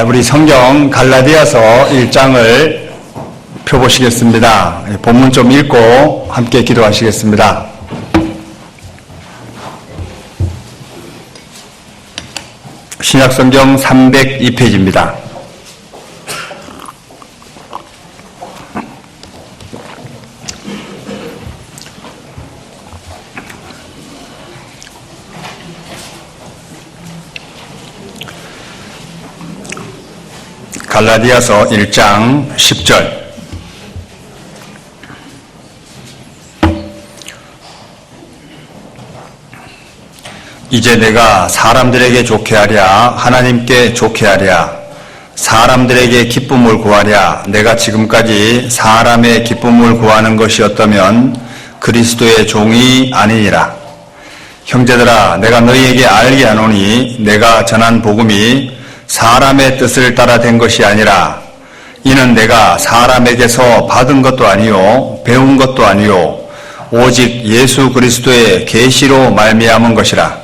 우리 성경 갈라디아서 1장을 펴보시겠습니다. 본문 좀 읽고 함께 기도하시겠습니다. 신약성경 302페이지입니다. 갈라디아서 1장 10절. 이제 내가 사람들에게 좋게 하랴 하나님께 좋게 하랴 사람들에게 기쁨을 구하랴 내가 지금까지 사람의 기쁨을 구하는 것이었다면 그리스도의 종이 아니니라. 형제들아, 내가 너희에게 알게 하노니 내가 전한 복음이 사람의 뜻을 따라 된 것이 아니라 이는 내가 사람에게서 받은 것도 아니요 배운 것도 아니요 오직 예수 그리스도의 계시로 말미암은 것이라.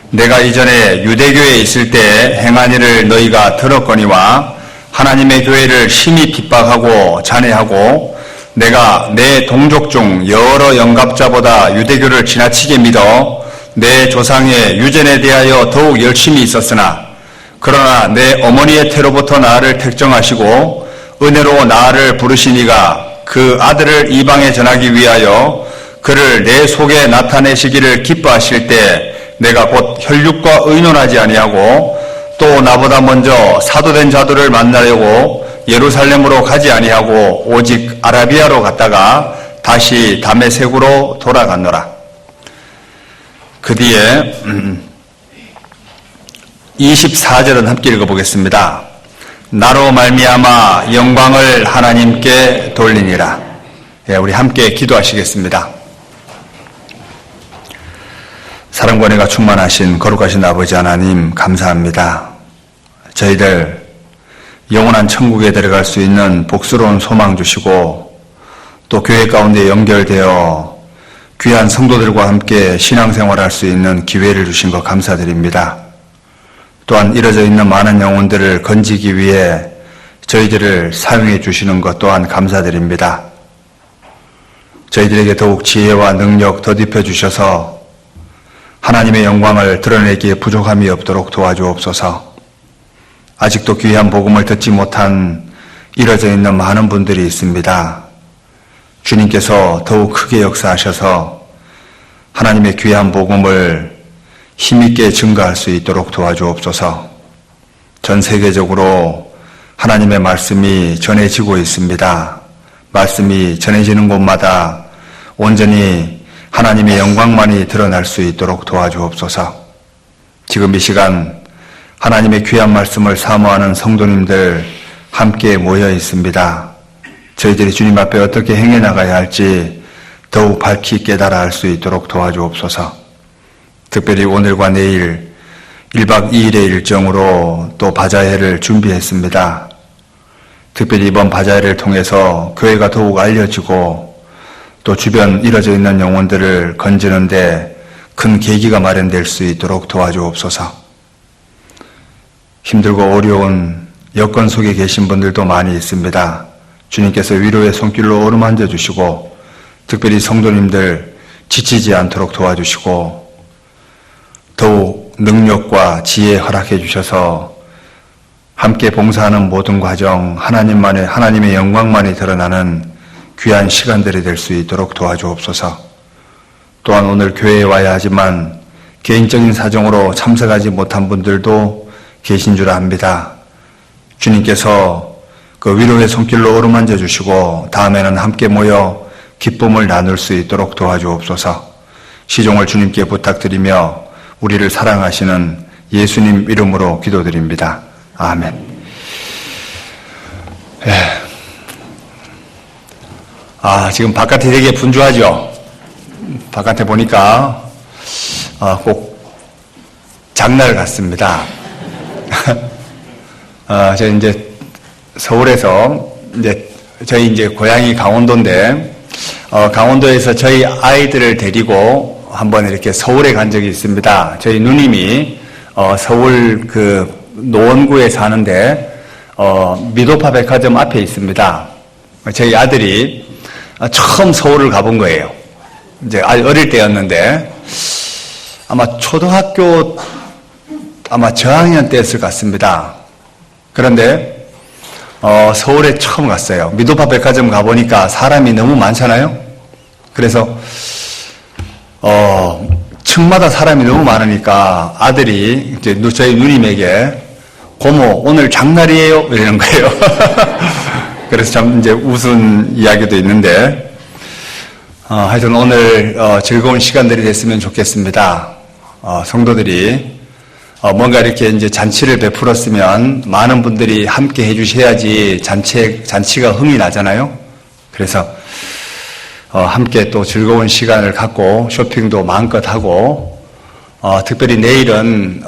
내가 이전에 유대교에 있을 때 행한 일을 너희가 들었거니와 하나님의 교회를 심히 핍박하고 잔해하고 내가 내 동족 중 여러 영갑자보다 유대교를 지나치게 믿어 내 조상의 유전에 대하여 더욱 열심히 있었으나 그러나 내 어머니의 태로부터 나를 택정하시고 은혜로 나를 부르시니가 그 아들을 이방에 전하기 위하여 그를 내 속에 나타내시기를 기뻐하실 때 내가 곧 혈육과 의논하지 아니하고 또 나보다 먼저 사도된 자들을 만나려고 예루살렘으로 가지 아니하고 오직 아라비아로 갔다가 다시 다메섹으로 돌아갔노라. 그 뒤에 24절은 함께 읽어보겠습니다. 나로 말미암아 영광을 하나님께 돌리니라. 우리 함께 기도하시겠습니다. 사랑과 은혜가 충만하신 거룩하신 아버지 하나님 감사합니다. 저희들 영원한 천국에 들어갈 수 있는 복스러운 소망 주시고 또 교회 가운데 연결되어 귀한 성도들과 함께 신앙생활할 수 있는 기회를 주신 것 감사드립니다. 또한 이뤄져 있는 많은 영혼들을 건지기 위해 저희들을 사용해 주시는 것 또한 감사드립니다. 저희들에게 더욱 지혜와 능력 더딥혀 주셔서 하나님의 영광을 드러내기에 부족함이 없도록 도와주옵소서. 아직도 귀한 복음을 듣지 못한 이뤄져 있는 많은 분들이 있습니다. 주님께서 더욱 크게 역사하셔서 하나님의 귀한 복음을 힘있게 증거할 수 있도록 도와주옵소서. 전 세계적으로 하나님의 말씀이 전해지고 있습니다. 말씀이 전해지는 곳마다 온전히 하나님의 영광만이 드러날 수 있도록 도와주옵소서. 지금 이 시간 하나님의 귀한 말씀을 사모하는 성도님들 함께 모여 있습니다. 저희들이 주님 앞에 어떻게 행해 나가야 할지 더욱 밝히 깨달아 알 수 있도록 도와주옵소서. 특별히 오늘과 내일 1박 2일의 일정으로 또 바자회를 준비했습니다. 특별히 이번 바자회를 통해서 교회가 더욱 알려지고 또 주변 이뤄져 있는 영혼들을 건지는데 큰 계기가 마련될 수 있도록 도와주옵소서. 힘들고 어려운 여건 속에 계신 분들도 많이 있습니다. 주님께서 위로의 손길로 어루만져 주시고 특별히 성도님들 지치지 않도록 도와주시고 더욱 능력과 지혜 허락해 주셔서 함께 봉사하는 모든 과정 하나님의 영광만이 드러나는 귀한 시간들이 될 수 있도록 도와주옵소서. 또한 오늘 교회에 와야 하지만 개인적인 사정으로 참석하지 못한 분들도 계신 줄 압니다. 주님께서 그 위로의 손길로 어루만져 주시고 다음에는 함께 모여 기쁨을 나눌 수 있도록 도와주옵소서. 시종을 주님께 부탁드리며 우리를 사랑하시는 예수님 이름으로 기도드립니다. 아멘. 지금 바깥이 되게 분주하죠? 바깥에 보니까 꼭 장날 같습니다. 제가 이제 서울에서 저희 고향이 강원도인데 강원도에서 저희 아이들을 데리고 한번 이렇게 서울에 간 적이 있습니다. 저희 누님이 서울 노원구에 사는데, 미도파 백화점 앞에 있습니다. 저희 아들이 처음 서울을 가본 거예요. 이제 어릴 때였는데, 아마 초등학교 저학년 때였을 것 같습니다. 그런데, 서울에 처음 갔어요. 미도파 백화점 가보니까 사람이 너무 많잖아요? 그래서, 층마다 사람이 너무 많으니까 아들이 이제 저희 누님에게 고모, 오늘 장날이에요? 이러는 거예요. 그래서 참 이제 웃은 이야기도 있는데, 하여튼 오늘 즐거운 시간들이 됐으면 좋겠습니다. 성도들이 뭔가 이렇게 이제 잔치를 베풀었으면 많은 분들이 함께 해주셔야지 잔치가 흥이 나잖아요. 그래서 함께 또 즐거운 시간을 갖고 쇼핑도 마음껏 하고, 특별히 내일은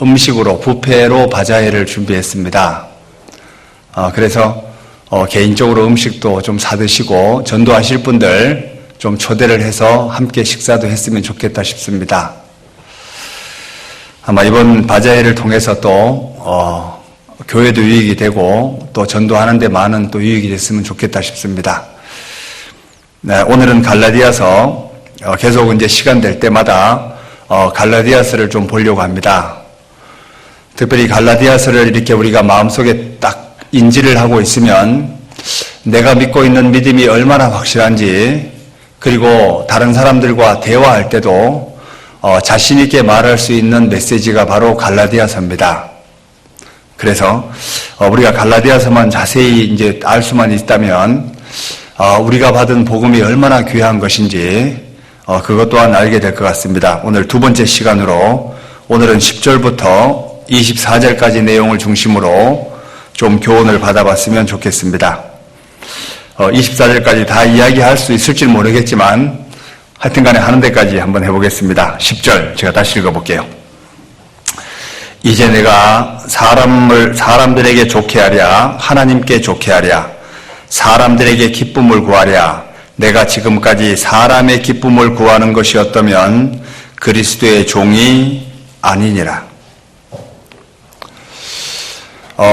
음식으로 뷔페로 바자회를 준비했습니다. 그래서 개인적으로 음식도 좀 사드시고 전도하실 분들 좀 초대를 해서 함께 식사도 했으면 좋겠다 싶습니다. 아마 이번 바자회를 통해서 또 교회도 유익이 되고 또 전도하는 데 많은 또 유익이 됐으면 좋겠다 싶습니다. 네, 오늘은 갈라디아서 계속 이제 시간 될 때마다 갈라디아서를 좀 보려고 합니다. 특별히 갈라디아서를 이렇게 우리가 마음속에 딱 인지를 하고 있으면 내가 믿고 있는 믿음이 얼마나 확실한지, 그리고 다른 사람들과 대화할 때도 자신 있게 말할 수 있는 메시지가 바로 갈라디아서입니다. 그래서 우리가 갈라디아서만 자세히 이제 알 수만 있다면 우리가 받은 복음이 얼마나 귀한 것인지 그것 또한 알게 될 것 같습니다. 오늘 두 번째 시간으로 오늘은 10절부터 24절까지 내용을 중심으로 좀 교훈을 받아봤으면 좋겠습니다. 24절까지 다 이야기할 수 있을지 모르겠지만 하여튼 간에 하는 데까지 한번 해보겠습니다. 10절 제가 다시 읽어볼게요. 이제 내가 사람들에게 좋게 하랴 하나님께 좋게 하랴 사람들에게 기쁨을 구하랴 내가 지금까지 사람의 기쁨을 구하는 것이었다면 그리스도의 종이 아니니라.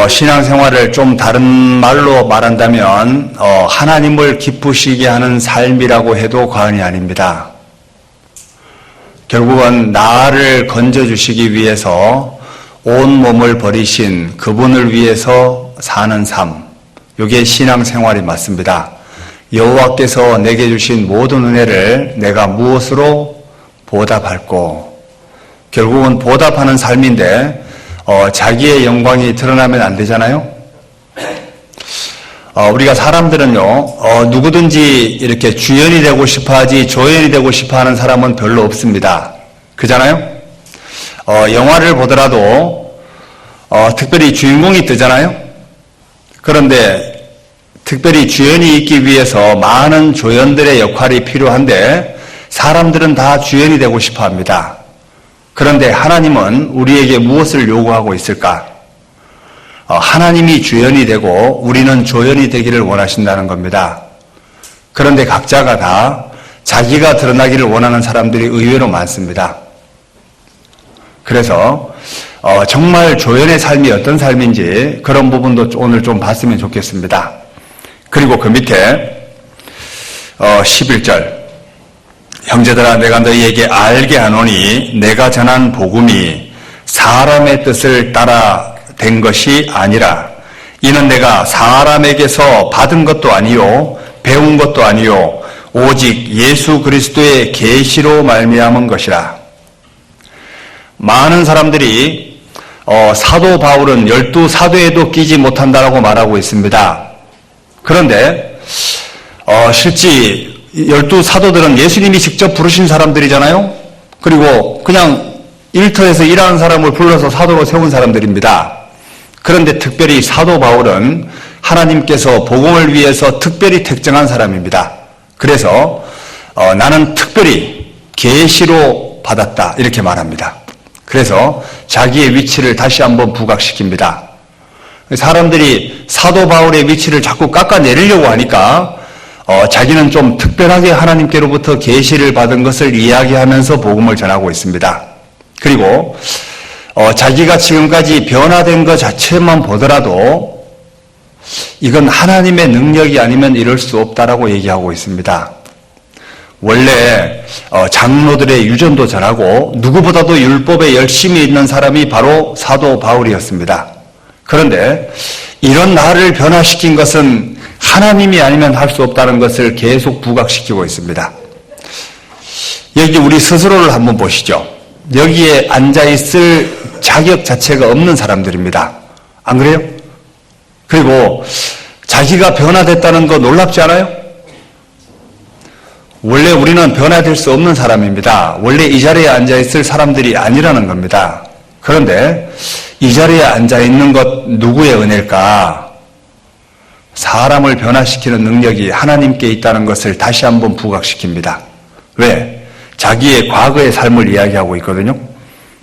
신앙생활을 좀 다른 말로 말한다면 하나님을 기쁘시게 하는 삶이라고 해도 과언이 아닙니다. 결국은 나를 건져주시기 위해서 온 몸을 버리신 그분을 위해서 사는 삶, 이게 신앙생활이 맞습니다. 여호와께서 내게 주신 모든 은혜를 내가 무엇으로 보답할꼬. 결국은 보답하는 삶인데 자기의 영광이 드러나면 안 되잖아요. 우리가 사람들은요 누구든지 이렇게 주연이 되고 싶어하지 조연이 되고 싶어하는 사람은 별로 없습니다. 그잖아요. 영화를 보더라도 특별히 주인공이 뜨잖아요. 그런데 특별히 주연이 있기 위해서 많은 조연들의 역할이 필요한데 사람들은 다 주연이 되고 싶어합니다. 그런데 하나님은 우리에게 무엇을 요구하고 있을까? 하나님이 주연이 되고 우리는 조연이 되기를 원하신다는 겁니다. 그런데 각자가 다 자기가 드러나기를 원하는 사람들이 의외로 많습니다. 그래서 정말 조연의 삶이 어떤 삶인지 그런 부분도 오늘 좀 봤으면 좋겠습니다. 그리고 그 밑에 11절 형제들아 내가 너희에게 알게 하노니 내가 전한 복음이 사람의 뜻을 따라 된 것이 아니라 이는 내가 사람에게서 받은 것도 아니요 배운 것도 아니요 오직 예수 그리스도의 계시로 말미암은 것이라. 많은 사람들이 사도 바울은 12사도에도 끼지 못한다라고 말하고 있습니다. 그런데 실제 12사도들은 예수님이 직접 부르신 사람들이잖아요. 그리고 그냥 일터에서 일하는 사람을 불러서 사도로 세운 사람들입니다. 그런데 특별히 사도 바울은 하나님께서 복음을 위해서 특별히 택정한 사람입니다. 그래서 나는 특별히 계시로 받았다 이렇게 말합니다. 그래서 자기의 위치를 다시 한번 부각시킵니다. 사람들이 사도 바울의 위치를 자꾸 깎아내리려고 하니까 자기는 좀 특별하게 하나님께로부터 계시를 받은 것을 이야기하면서 복음을 전하고 있습니다. 그리고 자기가 지금까지 변화된 것 자체만 보더라도 이건 하나님의 능력이 아니면 이럴 수 없다라고 얘기하고 있습니다. 원래 장로들의 유전도 잘하고 누구보다도 율법에 열심히 있는 사람이 바로 사도 바울이었습니다. 그런데 이런 나를 변화시킨 것은 하나님이 아니면 할 수 없다는 것을 계속 부각시키고 있습니다. 여기 우리 스스로를 한번 보시죠. 여기에 앉아있을 자격 자체가 없는 사람들입니다. 안 그래요? 그리고 자기가 변화됐다는 거 놀랍지 않아요? 원래 우리는 변화될 수 없는 사람입니다. 원래 이 자리에 앉아있을 사람들이 아니라는 겁니다. 그런데 이 자리에 앉아있는 것 누구의 은혜일까? 사람을 변화시키는 능력이 하나님께 있다는 것을 다시 한번 부각시킵니다. 왜? 자기의 과거의 삶을 이야기하고 있거든요.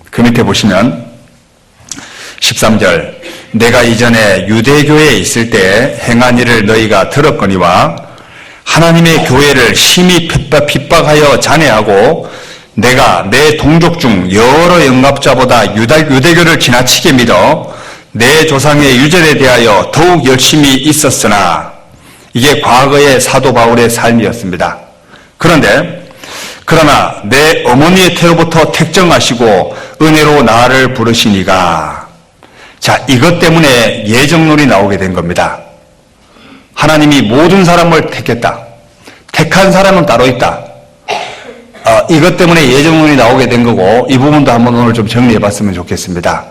그 밑에 보시면 13절 내가 이전에 유대교회에 있을 때 행한 일을 너희가 들었거니와 하나님의 교회를 심히 핍박하여 잔해하고 내가 내 동족 중 여러 영납자보다 유대교를 지나치게 믿어 내 조상의 유전에 대하여 더욱 열심히 있었으나 이게 과거의 사도 바울의 삶이었습니다. 그러나 내 어머니의 태로부터 택정하시고 은혜로 나를 부르시니가 자 이것 때문에 예정론이 나오게 된 겁니다. 하나님이 모든 사람을 택했다. 택한 사람은 따로 있다. 이것 때문에 예정론이 나오게 된 거고 이 부분도 한번 오늘 좀 정리해 봤으면 좋겠습니다.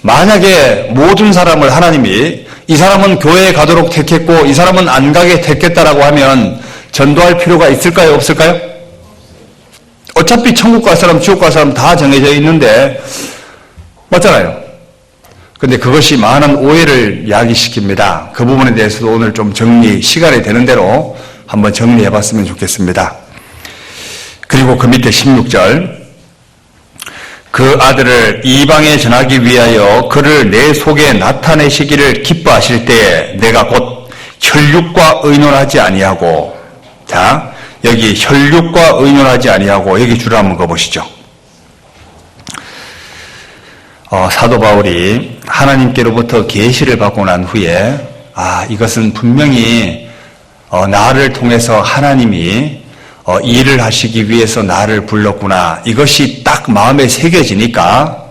만약에 모든 사람을 하나님이 이 사람은 교회에 가도록 택했고 이 사람은 안 가게 택했다라고 하면 전도할 필요가 있을까요? 없을까요? 어차피 천국 갈 사람, 지옥 갈 사람 다 정해져 있는데 맞잖아요. 근데 그것이 많은 오해를 야기시킵니다. 그 부분에 대해서도 오늘 좀 시간이 되는 대로 한번 정리해 봤으면 좋겠습니다. 그리고 그 밑에 16절 그 아들을 이방에 전하기 위하여 그를 내 속에 나타내시기를 기뻐하실 때에 내가 곧 혈육과 의논하지 아니하고 자 여기 혈육과 의논하지 아니하고 여기 줄을 한번 그어보시죠. 사도 바울이 하나님께로부터 계시를 받고 난 후에 이것은 분명히 나를 통해서 하나님이 일을 하시기 위해서 나를 불렀구나. 이것이 딱 마음에 새겨지니까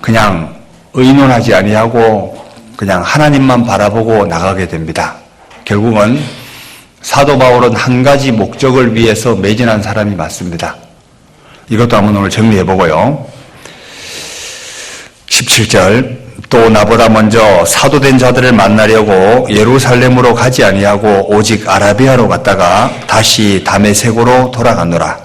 그냥 의논하지 아니하고 그냥 하나님만 바라보고 나가게 됩니다. 결국은 사도 바울은 한 가지 목적을 위해서 매진한 사람이 맞습니다. 이것도 한번 오늘 정리해보고요. 17절 또 나보다 먼저 사도된 자들을 만나려고 예루살렘으로 가지 아니하고 오직 아라비아로 갔다가 다시 다메섹으로 돌아가노라.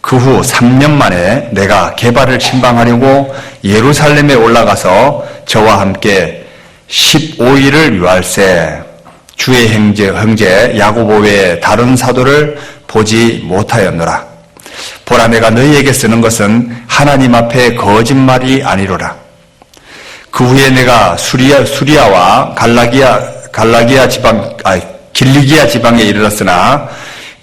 그 후 3년 만에 내가 게바를 침방하려고 예루살렘에 올라가서 저와 함께 15일을 유할세 주의 형제 야고보 외에 다른 사도를 보지 못하였노라. 보라 내가 너희에게 쓰는 것은 하나님 앞에 거짓말이 아니로라. 그 후에 내가 수리아와 길리기아 지방에 이르렀으나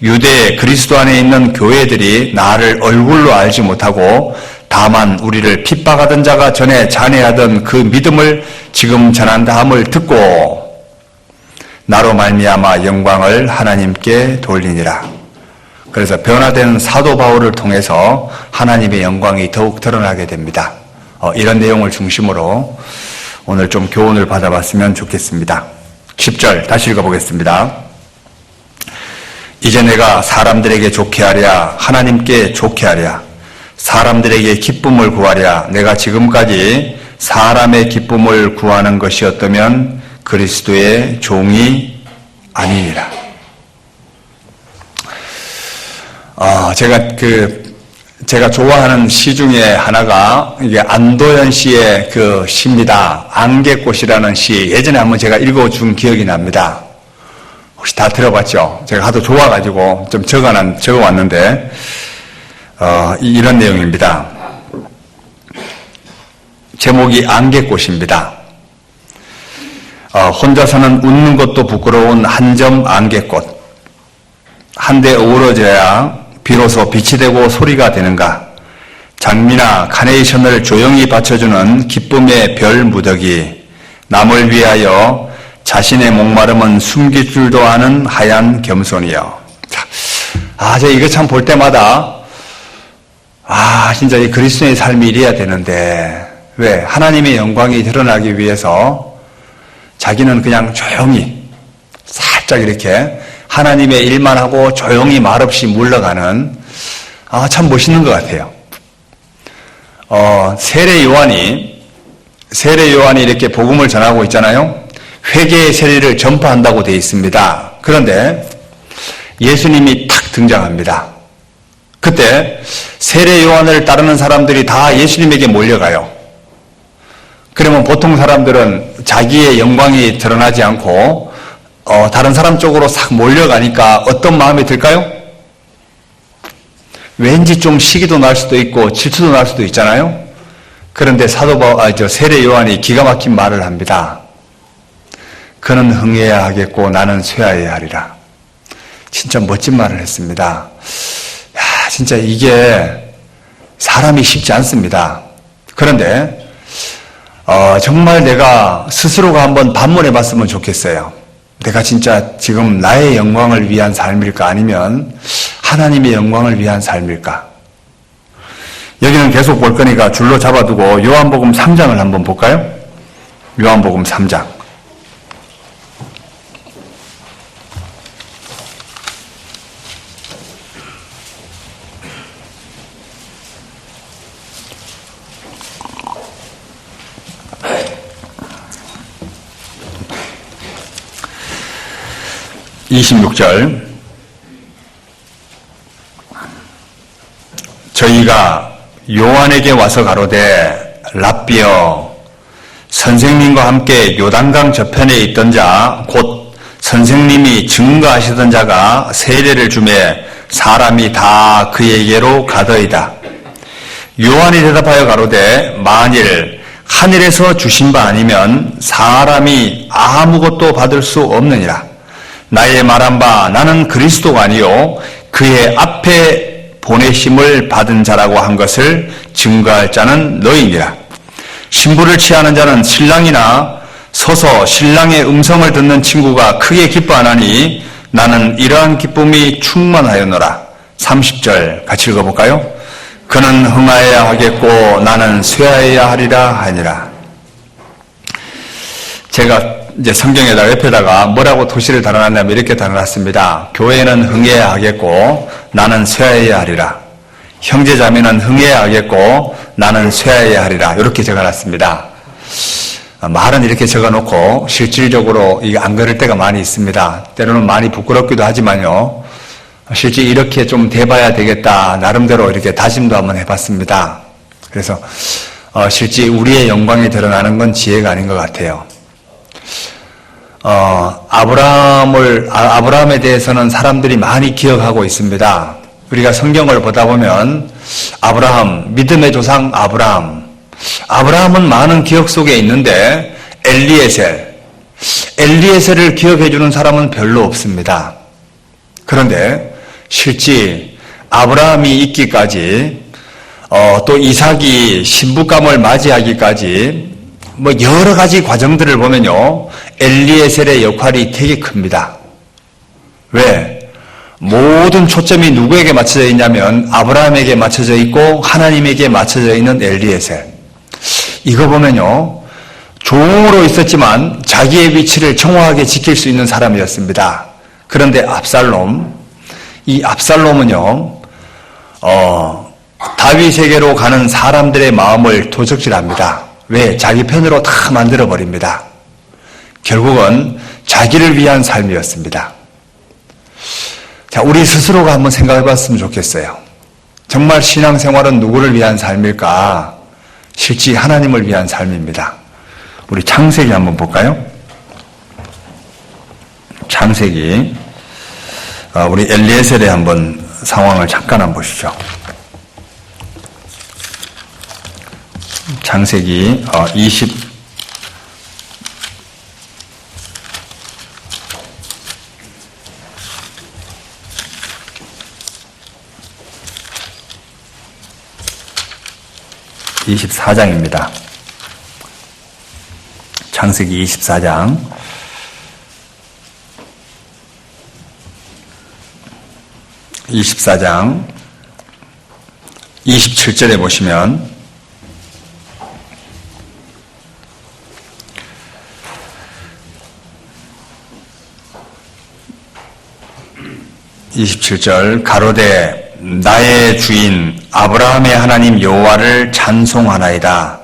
유대 그리스도 안에 있는 교회들이 나를 얼굴로 알지 못하고 다만 우리를 핍박하던 자가 전에 잔해하던 그 믿음을 지금 전한다 함을 듣고 나로 말미암아 영광을 하나님께 돌리니라. 그래서 변화된 사도 바울을 통해서 하나님의 영광이 더욱 드러나게 됩니다. 이런 내용을 중심으로 오늘 좀 교훈을 받아봤으면 좋겠습니다. 10절 다시 읽어보겠습니다. 이제 내가 사람들에게 좋게 하랴 하나님께 좋게 하랴 사람들에게 기쁨을 구하랴 내가 지금까지 사람의 기쁨을 구하는 것이었다면 그리스도의 종이 아니니라. 제가 좋아하는 시 중에 하나가 이게 안도현 씨의 그 시입니다. 안개꽃이라는 시. 예전에 한번 제가 읽어준 기억이 납니다. 혹시 다 들어봤죠? 제가 하도 좋아가지고 좀 적어왔는데 이런 내용입니다. 제목이 안개꽃입니다. 혼자서는 웃는 것도 부끄러운 한 점 안개꽃. 한데 어우러져야 비로소 빛이 되고 소리가 되는가. 장미나 카네이션을 조용히 받쳐주는 기쁨의 별 무더기, 남을 위하여 자신의 목마름은 숨길 줄도 아는 하얀 겸손이여. 제가 이거 참 볼 때마다 진짜 이 그리스도의 삶이 이래야 되는데 왜? 하나님의 영광이 드러나기 위해서 자기는 그냥 조용히 살짝 이렇게 하나님의 일만 하고 조용히 말없이 물러가는 참 멋있는 것 같아요. 세례 요한이 이렇게 복음을 전하고 있잖아요. 회개의 세례를 전파한다고 되어 있습니다. 그런데 예수님이 탁 등장합니다. 그때 세례 요한을 따르는 사람들이 다 예수님에게 몰려가요. 그러면 보통 사람들은 자기의 영광이 드러나지 않고 다른 사람 쪽으로 싹 몰려가니까 어떤 마음이 들까요? 왠지 좀 시기도 날 수도 있고 질투도 날 수도 있잖아요. 그런데 세례 요한이 기가 막힌 말을 합니다. 그는 흥해야 하겠고 나는 쇠하여야 하리라. 진짜 멋진 말을 했습니다. 진짜 이게 사람이 쉽지 않습니다. 그런데 정말 내가 스스로가 한번 반문해 봤으면 좋겠어요. 내가 진짜 지금 나의 영광을 위한 삶일까 아니면 하나님의 영광을 위한 삶일까? 여기는 계속 볼 거니까 줄로 잡아두고 요한복음 3장을 한번 볼까요? 요한복음 3장. (26절) 저희가 요한에게 와서 가로되 랍비여 선생님과 함께 요단강 저편에 있던 자 곧 선생님이 증거하시던 자가 세례를 주매 사람이 다 그에게로 가더이다. 요한이 대답하여 가로되 만일 하늘에서 주신 바 아니면 사람이 아무것도 받을 수 없느니라. 나의 말한 바 나는 그리스도가 아니요 그의 앞에 보내심을 받은 자라고 한 것을 증거할 자는 너희니라. 신부를 취하는 자는 신랑이나 서서 신랑의 음성을 듣는 친구가 크게 기뻐하나니 나는 이러한 기쁨이 충만하였노라. 30절 같이 읽어볼까요? 그는 흥하여야 하겠고 나는 쇠하여야 하리라 하니라. 제가 이제 성경에다가 옆에다가 뭐라고 도시를 달아놨냐면 이렇게 달아놨습니다. 교회는 흥해야 하겠고 나는 쇠하여야 하리라. 형제자매는 흥해야 하겠고 나는 쇠하여야 하리라. 이렇게 적어놨습니다. 말은 이렇게 적어놓고 실질적으로 이게 안 그럴 때가 많이 있습니다. 때로는 많이 부끄럽기도 하지만요. 실제 이렇게 좀 돼봐야 되겠다. 나름대로 이렇게 다짐도 한번 해봤습니다. 그래서 실제 우리의 영광이 드러나는 건 지혜가 아닌 것 같아요. 아브라함에 대해서는 사람들이 많이 기억하고 있습니다. 우리가 성경을 보다 보면 아브라함, 믿음의 조상 아브라함은 많은 기억 속에 있는데 엘리에셀을 기억해주는 사람은 별로 없습니다. 그런데 실제 아브라함이 있기까지 또 이삭이 신부감을 맞이하기까지 여러 가지 과정들을 보면요, 엘리에셀의 역할이 되게 큽니다. 왜? 모든 초점이 누구에게 맞춰져 있냐면 아브라함에게 맞춰져 있고 하나님에게 맞춰져 있는 엘리에셀. 이거 보면요, 종으로 있었지만 자기의 위치를 정확하게 지킬 수 있는 사람이었습니다. 그런데 이 압살롬은요, 다윗에게로 가는 사람들의 마음을 도적질합니다. 왜? 자기 편으로 다 만들어버립니다. 결국은 자기를 위한 삶이었습니다. 자, 우리 스스로가 한번 생각해 봤으면 좋겠어요. 정말 신앙생활은 누구를 위한 삶일까? 실제 하나님을 위한 삶입니다. 우리 창세기 한번 볼까요? 창세기, 우리 엘리에셀의 한번 상황을 잠깐 한번 보시죠. 창세기 24장입니다. 창세기 24장 24장 27절에 보시면 가로되 나의 주인 아브라함의 하나님 여호와를 찬송하나이다.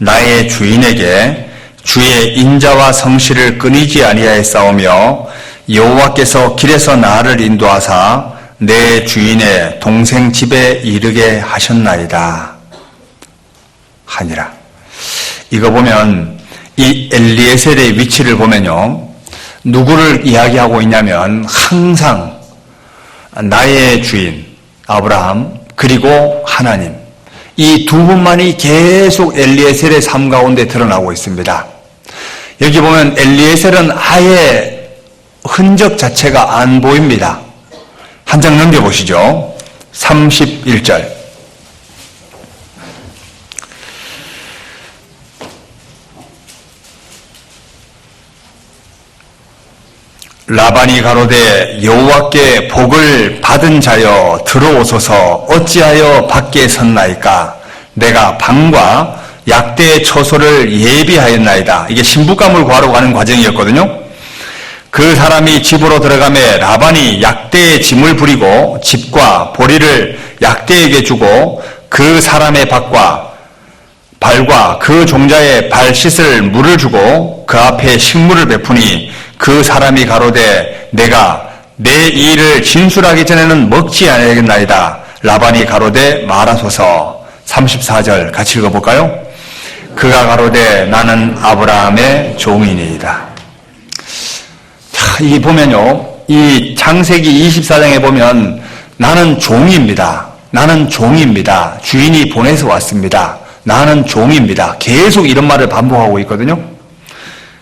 나의 주인에게 주의 인자와 성실을 끊이지 아니하였사오며 여호와께서 길에서 나를 인도하사 내 주인의 동생 집에 이르게 하셨나이다 하니라. 이거 보면 이 엘리에셀의 위치를 보면요, 누구를 이야기하고 있냐면 항상 나의 주인 아브라함 그리고 하나님, 이 두 분만이 계속 엘리에셀의 삶 가운데 드러나고 있습니다. 여기 보면 엘리에셀은 아예 흔적 자체가 안 보입니다. 한 장 넘겨보시죠. 31절. 라반이 가로되 여호와께 복을 받은 자여 들어오소서 어찌하여 밖에 섰나이까. 내가 방과 약대의 처소를 예비하였나이다. 이게 신부감을 구하러 가는 과정이었거든요. 그 사람이 집으로 들어가매 라반이 약대의 짐을 부리고 집과 보리를 약대에게 주고 그 사람의 발과 그 종자의 발 씻을 물을 주고 그 앞에 식물을 베푸니 그 사람이 가로되 내가 내 일을 진술하기 전에는 먹지 아니하겠나이다. 라반이 가로되 말하소서. 34절 같이 읽어볼까요? 그가 가로되 나는 아브라함의 종이니이다. 이 보면요, 이 창세기 24장에 보면 나는 종입니다. 나는 종입니다. 주인이 보내서 왔습니다. 나는 종입니다. 계속 이런 말을 반복하고 있거든요.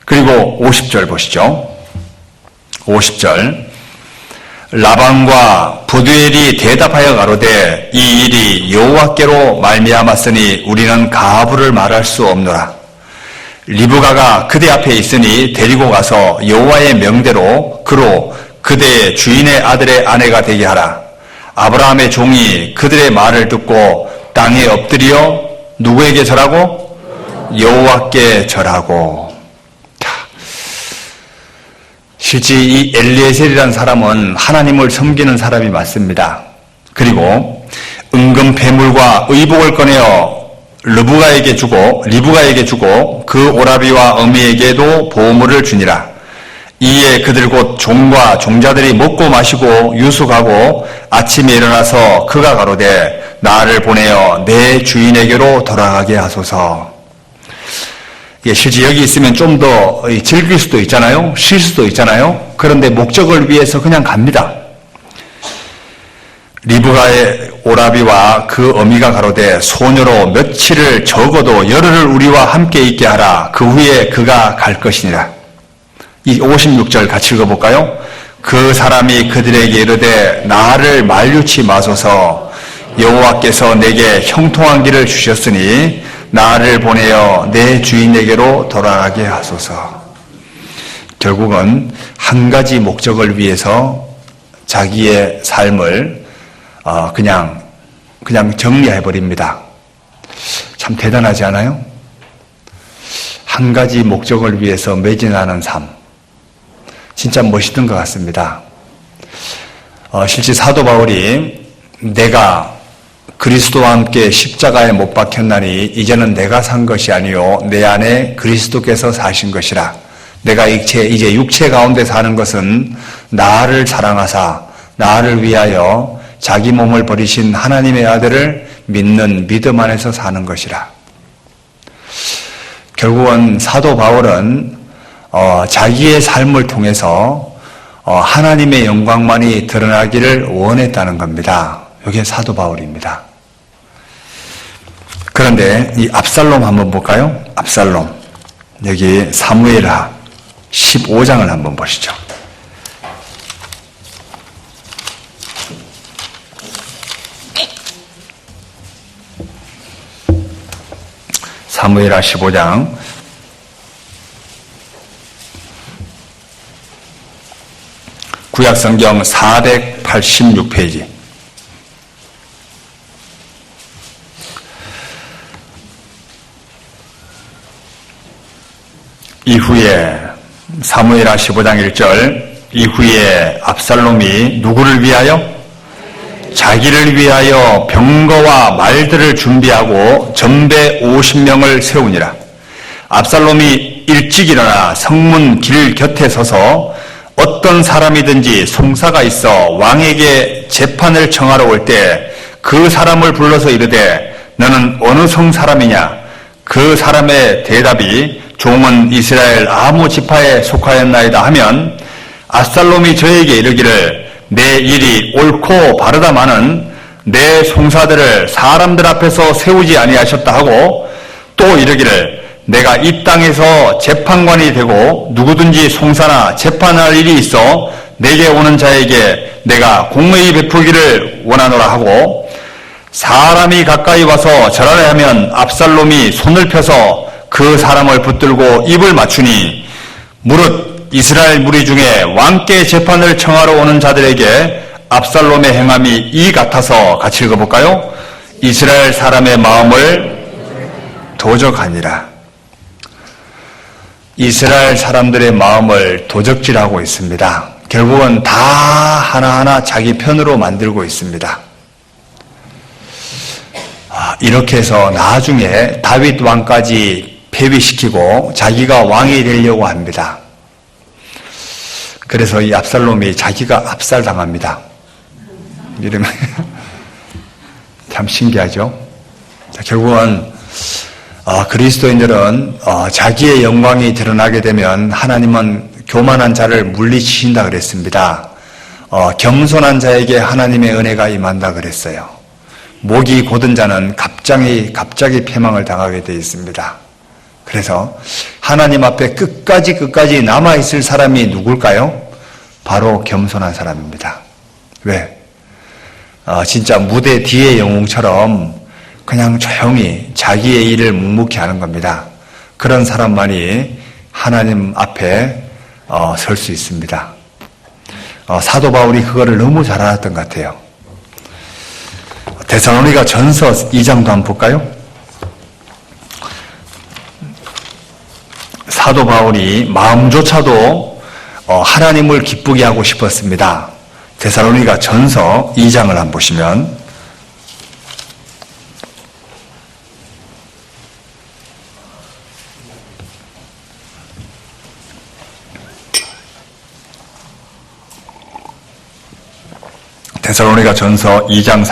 그리고 50절 보시죠. 50절. 라반과 부두엘이 대답하여 가로되 이 일이 여호와께로 말미암았으니 우리는 가부를 말할 수 없노라. 리브가가 그대 앞에 있으니 데리고 가서 여호와의 명대로 그로 그대의 주인의 아들의 아내가 되게 하라. 아브라함의 종이 그들의 말을 듣고 땅에 엎드려 누구에게 절하고? 여호와께 절하고. 실제 이 엘리에셀이라는 사람은 하나님을 섬기는 사람이 맞습니다. 그리고 은금 패물과 의복을 꺼내어 리브가에게 주고 그 오라비와 어미에게도 보물을 주니라. 이에 그들 곧 종과 종자들이 먹고 마시고 유숙하고 아침에 일어나서 그가 가로되 나를 보내어 내 주인에게로 돌아가게 하소서. 실제 여기 있으면 좀 더 즐길 수도 있잖아요. 쉴 수도 있잖아요. 그런데 목적을 위해서 그냥 갑니다. 리브가의 오라비와 그 어미가 가로되 소녀로 며칠을 적어도 열흘을 우리와 함께 있게 하라. 그 후에 그가 갈 것이니라. 이 56절 같이 읽어볼까요? 그 사람이 그들에게 이르되 나를 만류치 마소서. 여호와께서 내게 형통한 길을 주셨으니 나를 보내어 내 주인에게로 돌아가게 하소서. 결국은 한 가지 목적을 위해서 자기의 삶을 그냥 정리해버립니다. 참 대단하지 않아요? 한 가지 목적을 위해서 매진하는 삶. 진짜 멋있던 것 같습니다. 실제 사도 바울이 내가 그리스도와 함께 십자가에 못 박혔나니 이제는 내가 산 것이 아니요 내 안에 그리스도께서 사신 것이라. 내가 이제 육체 가운데 사는 것은 나를 사랑하사 나를 위하여 자기 몸을 버리신 하나님의 아들을 믿는 믿음 안에서 사는 것이라. 결국은 사도 바울은 자기의 삶을 통해서 하나님의 영광만이 드러나기를 원했다는 겁니다. 이게 사도 바울입니다. 그런데 이 압살롬 한번 볼까요? 압살롬. 여기 사무엘하 15장을 한번 보시죠. 사무엘하 15장 구약성경 486페이지. 이후에 사무엘하 15장 1절, 이후에 압살롬이 누구를 위하여? 자기를 위하여 병거와 말들을 준비하고 전배 50명을 세우니라. 압살롬이 일찍 일어나 성문 길 곁에 서서 어떤 사람이든지 송사가 있어 왕에게 재판을 청하러 올 때 그 사람을 불러서 이르되 너는 어느 성 사람이냐? 그 사람의 대답이 종은 이스라엘 아무 지파에 속하였나이다 하면 압살롬이 저에게 이르기를 내 일이 옳고 바르다마는 내 송사들을 사람들 앞에서 세우지 아니하셨다 하고 또 이르기를 내가 이 땅에서 재판관이 되고 누구든지 송사나 재판할 일이 있어 내게 오는 자에게 내가 공의 베푸기를 원하노라 하고 사람이 가까이 와서 절하려 하면 압살롬이 손을 펴서 그 사람을 붙들고 입을 맞추니 무릇 이스라엘 무리 중에 왕께 재판을 청하러 오는 자들에게 압살롬의 행함이 이 같아서 같이 읽어볼까요? 이스라엘 사람의 마음을 도적하니라. 이스라엘 사람들의 마음을 도적질하고 있습니다. 결국은 다 하나하나 자기 편으로 만들고 있습니다. 이렇게 해서 나중에 다윗 왕까지 폐위시키고 자기가 왕이 되려고 합니다. 그래서 이 압살롬이 자기가 압살당합니다. 이러면 참 신기하죠? 결국은 그리스도인들은 자기의 영광이 드러나게 되면 하나님은 교만한 자를 물리치신다 그랬습니다. 겸손한 자에게 하나님의 은혜가 임한다 그랬어요. 목이 곧은 자는 갑자기 패망을 당하게 되어 있습니다. 그래서 하나님 앞에 끝까지 남아있을 사람이 누굴까요? 바로 겸손한 사람입니다. 왜? 진짜 무대 뒤의 영웅처럼 그냥 조용히 자기의 일을 묵묵히 하는 겁니다. 그런 사람만이 하나님 앞에 설 수 있습니다. 사도 바울이 그거를 너무 잘 알았던 것 같아요. 데살로니가 전서 2장도 한번 볼까요? 사도 바울이 마음조차도 하나님을 기쁘게 하고 싶었습니다. 데살로니가 전서 2장을 한번 보시면 데살로니가 전서 2장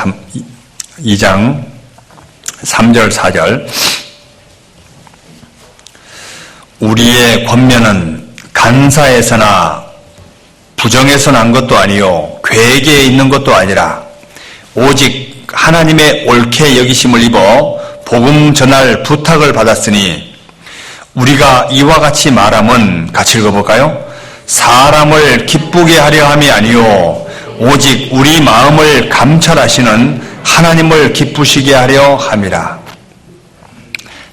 3절 4절 우리의 권면은 간사에서나 부정에서 난 것도 아니요 괴계에 있는 것도 아니라 오직 하나님의 옳게 여기심을 입어 복음 전할 부탁을 받았으니 우리가 이와 같이 말함은 같이 읽어볼까요? 사람을 기쁘게 하려 함이 아니요 오직 우리 마음을 감찰하시는 하나님을 기쁘시게 하려 함이라.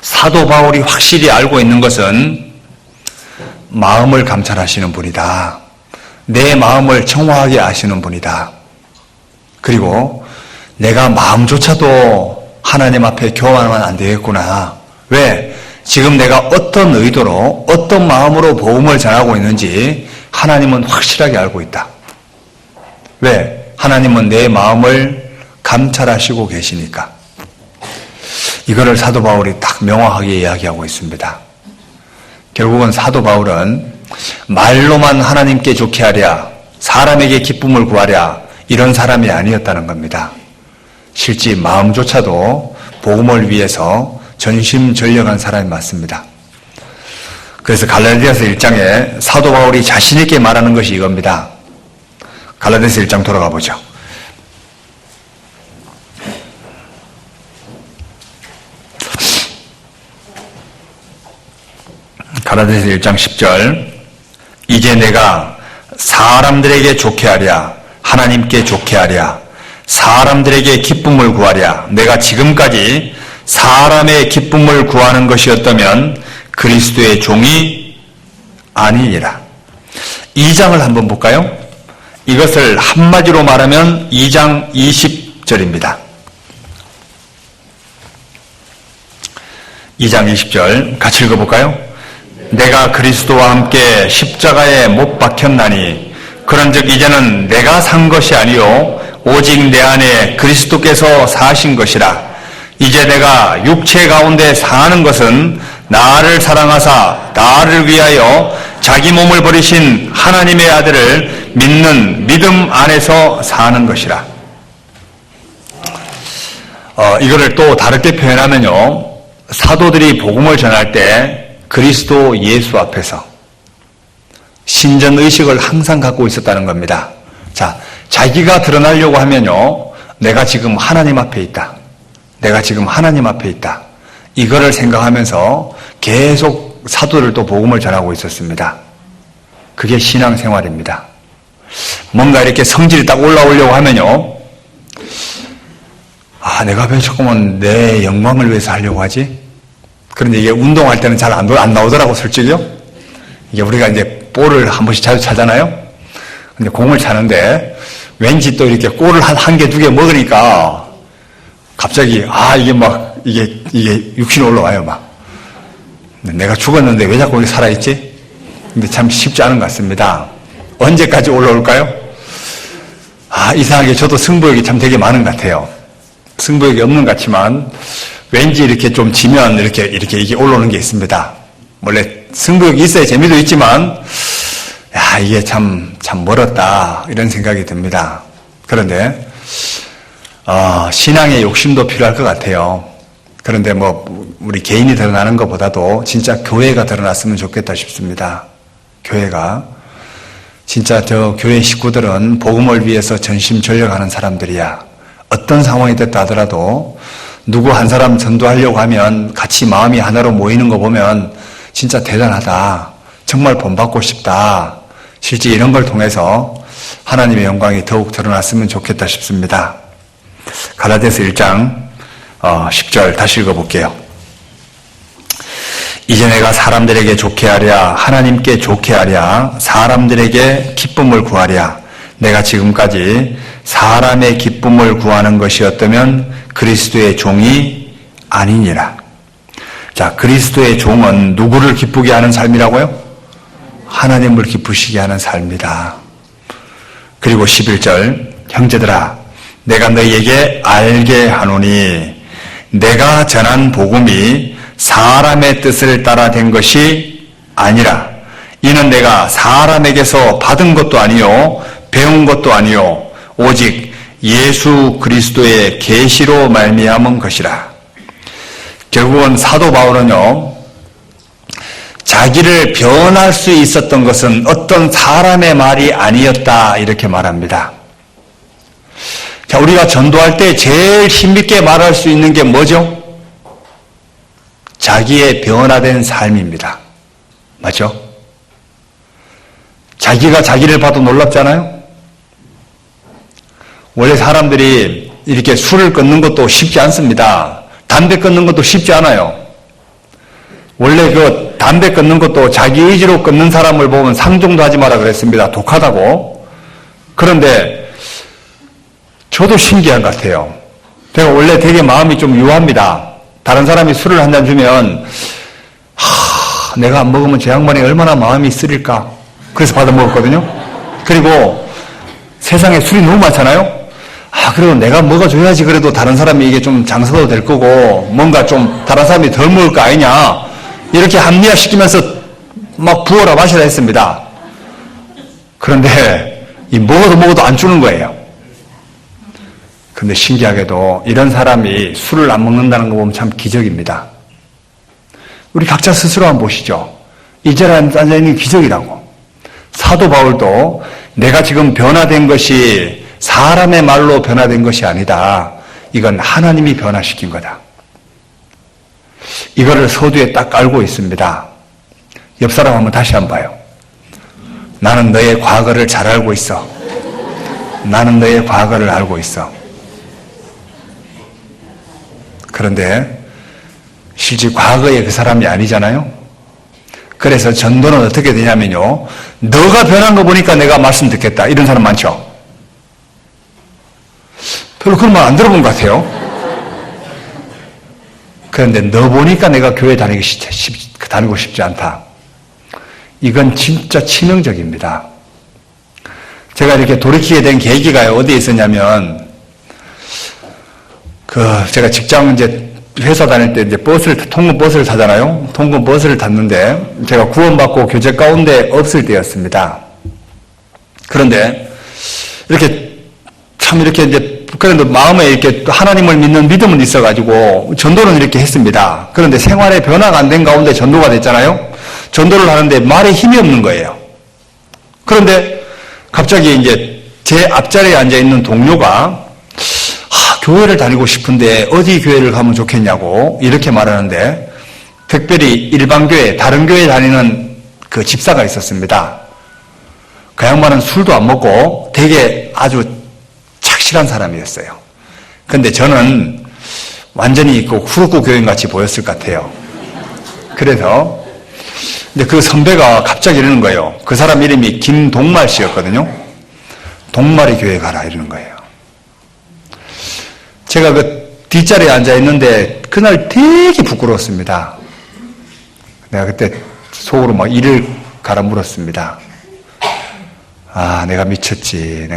사도 바울이 확실히 알고 있는 것은 마음을 감찰하시는 분이다. 내 마음을 청화하게 아시는 분이다. 그리고 내가 마음조차도 하나님 앞에 교만하면 안 되겠구나. 왜? 지금 내가 어떤 의도로 어떤 마음으로 복음을 전하고 있는지 하나님은 확실하게 알고 있다. 왜? 하나님은 내 마음을 감찰하시고 계시니까. 이거를 사도 바울이 딱 명확하게 이야기하고 있습니다. 결국은 사도 바울은 말로만 하나님께 좋게 하랴, 사람에게 기쁨을 구하랴 이런 사람이 아니었다는 겁니다. 실제 마음조차도 복음을 위해서 전심전력한 사람이 맞습니다. 그래서 갈라디아서 1장에 사도 바울이 자신 있게 말하는 것이 이겁니다. 갈라디아서 1장 돌아가 보죠. 갈라디아서 1장 10절 이제 내가 사람들에게 좋게 하랴 하나님께 좋게 하랴 사람들에게 기쁨을 구하랴 내가 지금까지 사람의 기쁨을 구하는 것이었다면 그리스도의 종이 아니니라. 2장을 한번 볼까요? 이것을 한마디로 말하면 2장 20절입니다. 2장 20절 같이 읽어볼까요? 내가 그리스도와 함께 십자가에 못 박혔나니 그런즉 이제는 내가 산 것이 아니요 오직 내 안에 그리스도께서 사신 것이라. 이제 내가 육체 가운데 사는 것은 나를 사랑하사 나를 위하여 자기 몸을 버리신 하나님의 아들을 믿는 믿음 안에서 사는 것이라. 이거를 또 다르게 표현하면요, 사도들이 복음을 전할 때 그리스도 예수 앞에서 신전의식을 항상 갖고 있었다는 겁니다. 자, 자기가 드러나려고 하면요, 내가 지금 하나님 앞에 있다. 내가 지금 하나님 앞에 있다. 이거를 생각하면서 계속 사도들도 복음을 전하고 있었습니다. 그게 신앙생활입니다. 뭔가 이렇게 성질이 딱 올라오려고 하면요, 내가 왜 조금은 내 영광을 위해서 하려고 하지? 그런데 이게 운동할 때는 잘 안 나오더라고, 솔직히요. 이게 우리가 이제 볼을 한 번씩 자주 차잖아요. 근데 공을 차는데 왠지 또 이렇게 골을 한 개, 두 개 먹으니까 갑자기 이게 육신이 올라와요, 막. 내가 죽었는데 왜 자꾸 여기 살아있지? 근데 참 쉽지 않은 것 같습니다. 언제까지 올라올까요? 이상하게 저도 승부욕이 참 되게 많은 것 같아요. 승부욕이 없는 것 같지만 왠지 이렇게 좀 지면 이렇게 이게 올라오는 게 있습니다. 원래 승부욕이 있어야 재미도 있지만 이게 참 멀었다 이런 생각이 듭니다. 그런데 신앙의 욕심도 필요할 것 같아요. 그런데 우리 개인이 드러나는 것보다도 진짜 교회가 드러났으면 좋겠다 싶습니다. 교회가 진짜 저 교회 식구들은 복음을 위해서 전심전력하는 사람들이야. 어떤 상황이 됐다 하더라도 누구 한 사람 전도하려고 하면 같이 마음이 하나로 모이는 거 보면 진짜 대단하다. 정말 본받고 싶다. 실제 이런 걸 통해서 하나님의 영광이 더욱 드러났으면 좋겠다 싶습니다. 갈라디아서 1장 10절 다시 읽어볼게요. 이제 내가 사람들에게 좋게 하랴 하나님께 좋게 하랴 사람들에게 기쁨을 구하랴 내가 지금까지 사람의 기쁨을 구하는 것이었다면 그리스도의 종이 아니니라. 자, 그리스도의 종은 누구를 기쁘게 하는 삶이라고요? 하나님을 기쁘시게 하는 삶이다. 그리고 11절 형제들아 내가 너희에게 알게 하노니 내가 전한 복음이 사람의 뜻을 따라 된 것이 아니라 이는 내가 사람에게서 받은 것도 아니요 배운 것도 아니요 오직 예수 그리스도의 계시로 말미암은 것이라. 결국은 사도 바울은요, 자기를 변할 수 있었던 것은 어떤 사람의 말이 아니었다 이렇게 말합니다. 자, 우리가 전도할 때 제일 힘있게 말할 수 있는 게 뭐죠? 자기의 변화된 삶입니다. 맞죠? 자기가 자기를 봐도 놀랍잖아요? 원래 사람들이 이렇게 술을 끊는 것도 쉽지 않습니다. 담배 끊는 것도 쉽지 않아요. 원래 그 담배 끊는 것도 자기 의지로 끊는 사람을 보면 상종도 하지 마라 그랬습니다. 독하다고. 그런데 저도 신기한 것 같아요. 제가 원래 되게 마음이 좀 유합니다. 다른 사람이 술을 한 잔 주면 내가 안 먹으면 제 양반이 얼마나 마음이 쓰릴까. 그래서 받아 먹었거든요. 그리고 세상에 술이 너무 많잖아요. 그래도 내가 먹어줘야지. 그래도 다른 사람이 이게 좀 장사도 될 거고 뭔가 좀 다른 사람이 덜 먹을 거 아니냐 이렇게 합리화시키면서 막 부어라 마시라 했습니다. 그런데 이 먹어도 안 주는 거예요. 근데 신기하게도 이런 사람이 술을 안 먹는다는 거 보면 참 기적입니다. 우리 각자 스스로 한번 보시죠. 이제라는 딴자는 기적이라고. 사도 바울도 내가 지금 변화된 것이 사람의 말로 변화된 것이 아니다. 이건 하나님이 변화시킨 거다. 이거를 서두에 딱 알고 있습니다. 옆 사람 한번 다시 한번 봐요. 나는 너의 과거를 잘 알고 있어. 나는 너의 과거를 알고 있어. 그런데 실제 과거의 그 사람이 아니잖아요. 그래서 전도는 어떻게 되냐면요, 너가 변한 거 보니까 내가 말씀 듣겠다, 이런 사람 많죠. 별로 그런 말 안 들어본 것 같아요. 그런데 너 보니까 내가 교회 다니고 싶지 않다. 이건 진짜 치명적입니다. 제가 이렇게 돌이키게 된 계기가 어디에 있었냐면, 제가 직장 회사 다닐 때 통근 버스를 타잖아요. 통근 버스를 탔는데, 제가 구원받고 교제 가운데 없을 때였습니다. 그런데, 그런데 마음에 이렇게 하나님을 믿는 믿음은 있어가지고, 전도는 이렇게 했습니다. 그런데 생활에 변화가 안 된 가운데 전도가 됐잖아요. 전도를 하는데 말에 힘이 없는 거예요. 그런데 갑자기 제 앞자리에 앉아있는 동료가 교회를 다니고 싶은데 어디 교회를 가면 좋겠냐고 이렇게 말하는데, 특별히 일반교회, 다른 교회 다니는 그 집사가 있었습니다. 그 양반은 술도 안 먹고 되게 아주 착실한 사람이었어요. 근데 저는 완전히 후루쿠 교인같이 보였을 것 같아요. 그래서 근데 그 선배가 갑자기 이러는 거예요. 그 사람 이름이 김동말 씨였거든요. 동말이 교회 가라 이러는 거예요. 제가 그 뒷자리에 앉아 있는데 그날 되게 부끄러웠습니다. 내가 그때 속으로 막 이를 갈아 물었습니다. 아, 내가 미쳤지.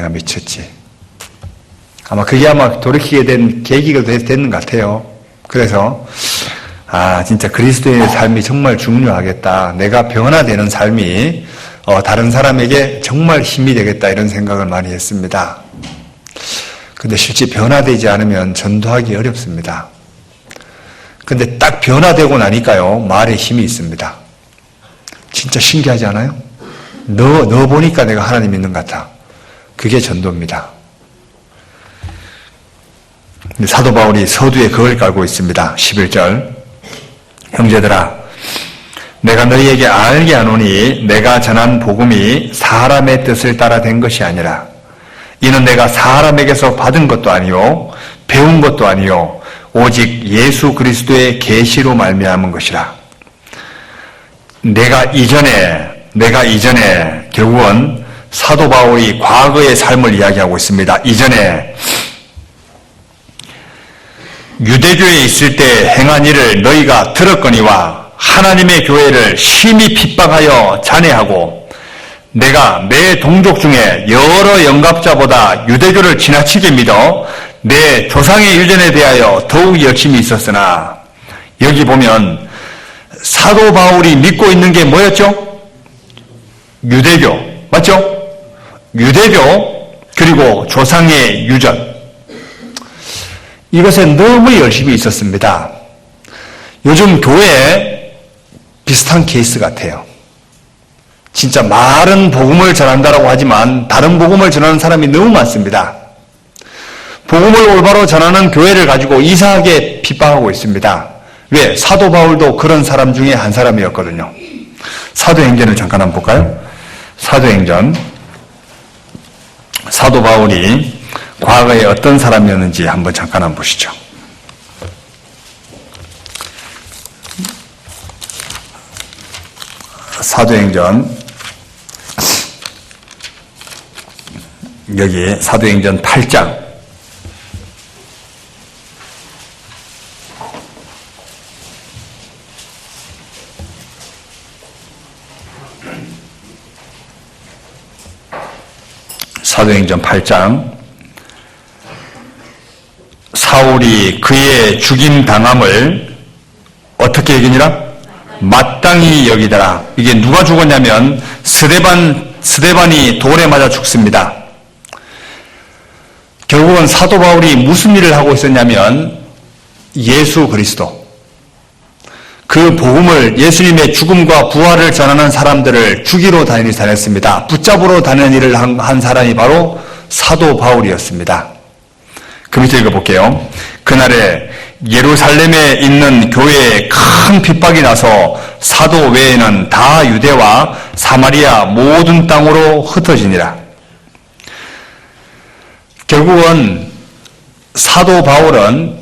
그게 아마 돌이키게 된 계기가 됐는 것 같아요. 그래서 진짜 그리스도인의 삶이 정말 중요하겠다. 내가 변화되는 삶이 다른 사람에게 정말 힘이 되겠다, 이런 생각을 많이 했습니다. 근데 실제 변화되지 않으면 전도하기 어렵습니다. 근데 딱 변화되고 나니까요, 말에 힘이 있습니다. 진짜 신기하지 않아요? 너 보니까 내가 하나님 믿는 것 같아. 그게 전도입니다. 사도 바울이 서두에 그걸 깔고 있습니다. 11절. 형제들아, 내가 너희에게 알게 하노니 내가 전한 복음이 사람의 뜻을 따라 된 것이 아니라 이는 내가 사람에게서 받은 것도 아니요 배운 것도 아니요 오직 예수 그리스도의 계시로 말미암은 것이라. 내가 이전에 결국은 사도 바울이 과거의 삶을 이야기하고 있습니다. 이전에 유대교에 있을 때 행한 일을 너희가 들었거니와 하나님의 교회를 심히 핍박하여 잔해하고 내가 내 동족 중에 여러 영갑자보다 유대교를 지나치게 믿어 내 조상의 유전에 대하여 더욱 열심히 있었으나, 여기 보면 사도 바울이 믿고 있는 게 뭐였죠? 유대교, 맞죠? 유대교 그리고 조상의 유전, 이것에 너무 열심히 있었습니다. 요즘 교회에 비슷한 케이스 같아요. 진짜 말은 복음을 전한다라고 하지만 다른 복음을 전하는 사람이 너무 많습니다. 복음을 올바로 전하는 교회를 가지고 이상하게 핍박하고 있습니다. 왜? 사도 바울도 그런 사람 중에 한 사람이었거든요. 사도행전을 잠깐 한번 볼까요? 사도행전. 사도 바울이 과거에 어떤 사람이었는지 한번 잠깐 한번 보시죠. 사도행전, 여기 사도행전 8장. 사도행전 8장. 사울이 그의 죽임 당함을 어떻게 여기니라? 마땅히 여기더라. 이게 누가 죽었냐면 스데반이 돌에 맞아 죽습니다. 결국은 사도 바울이 무슨 일을 하고 있었냐면 예수 그리스도, 그 복음을, 예수님의 죽음과 부활을 전하는 사람들을 죽이러 다녔습니다. 붙잡으러 다니는 일을 한 사람이 바로 사도 바울이었습니다. 그 밑에 읽어볼게요. 그날에 예루살렘에 있는 교회에 큰 핍박이 나서 사도 외에는 다 유대와 사마리아 모든 땅으로 흩어지니라. 결국은 사도 바울은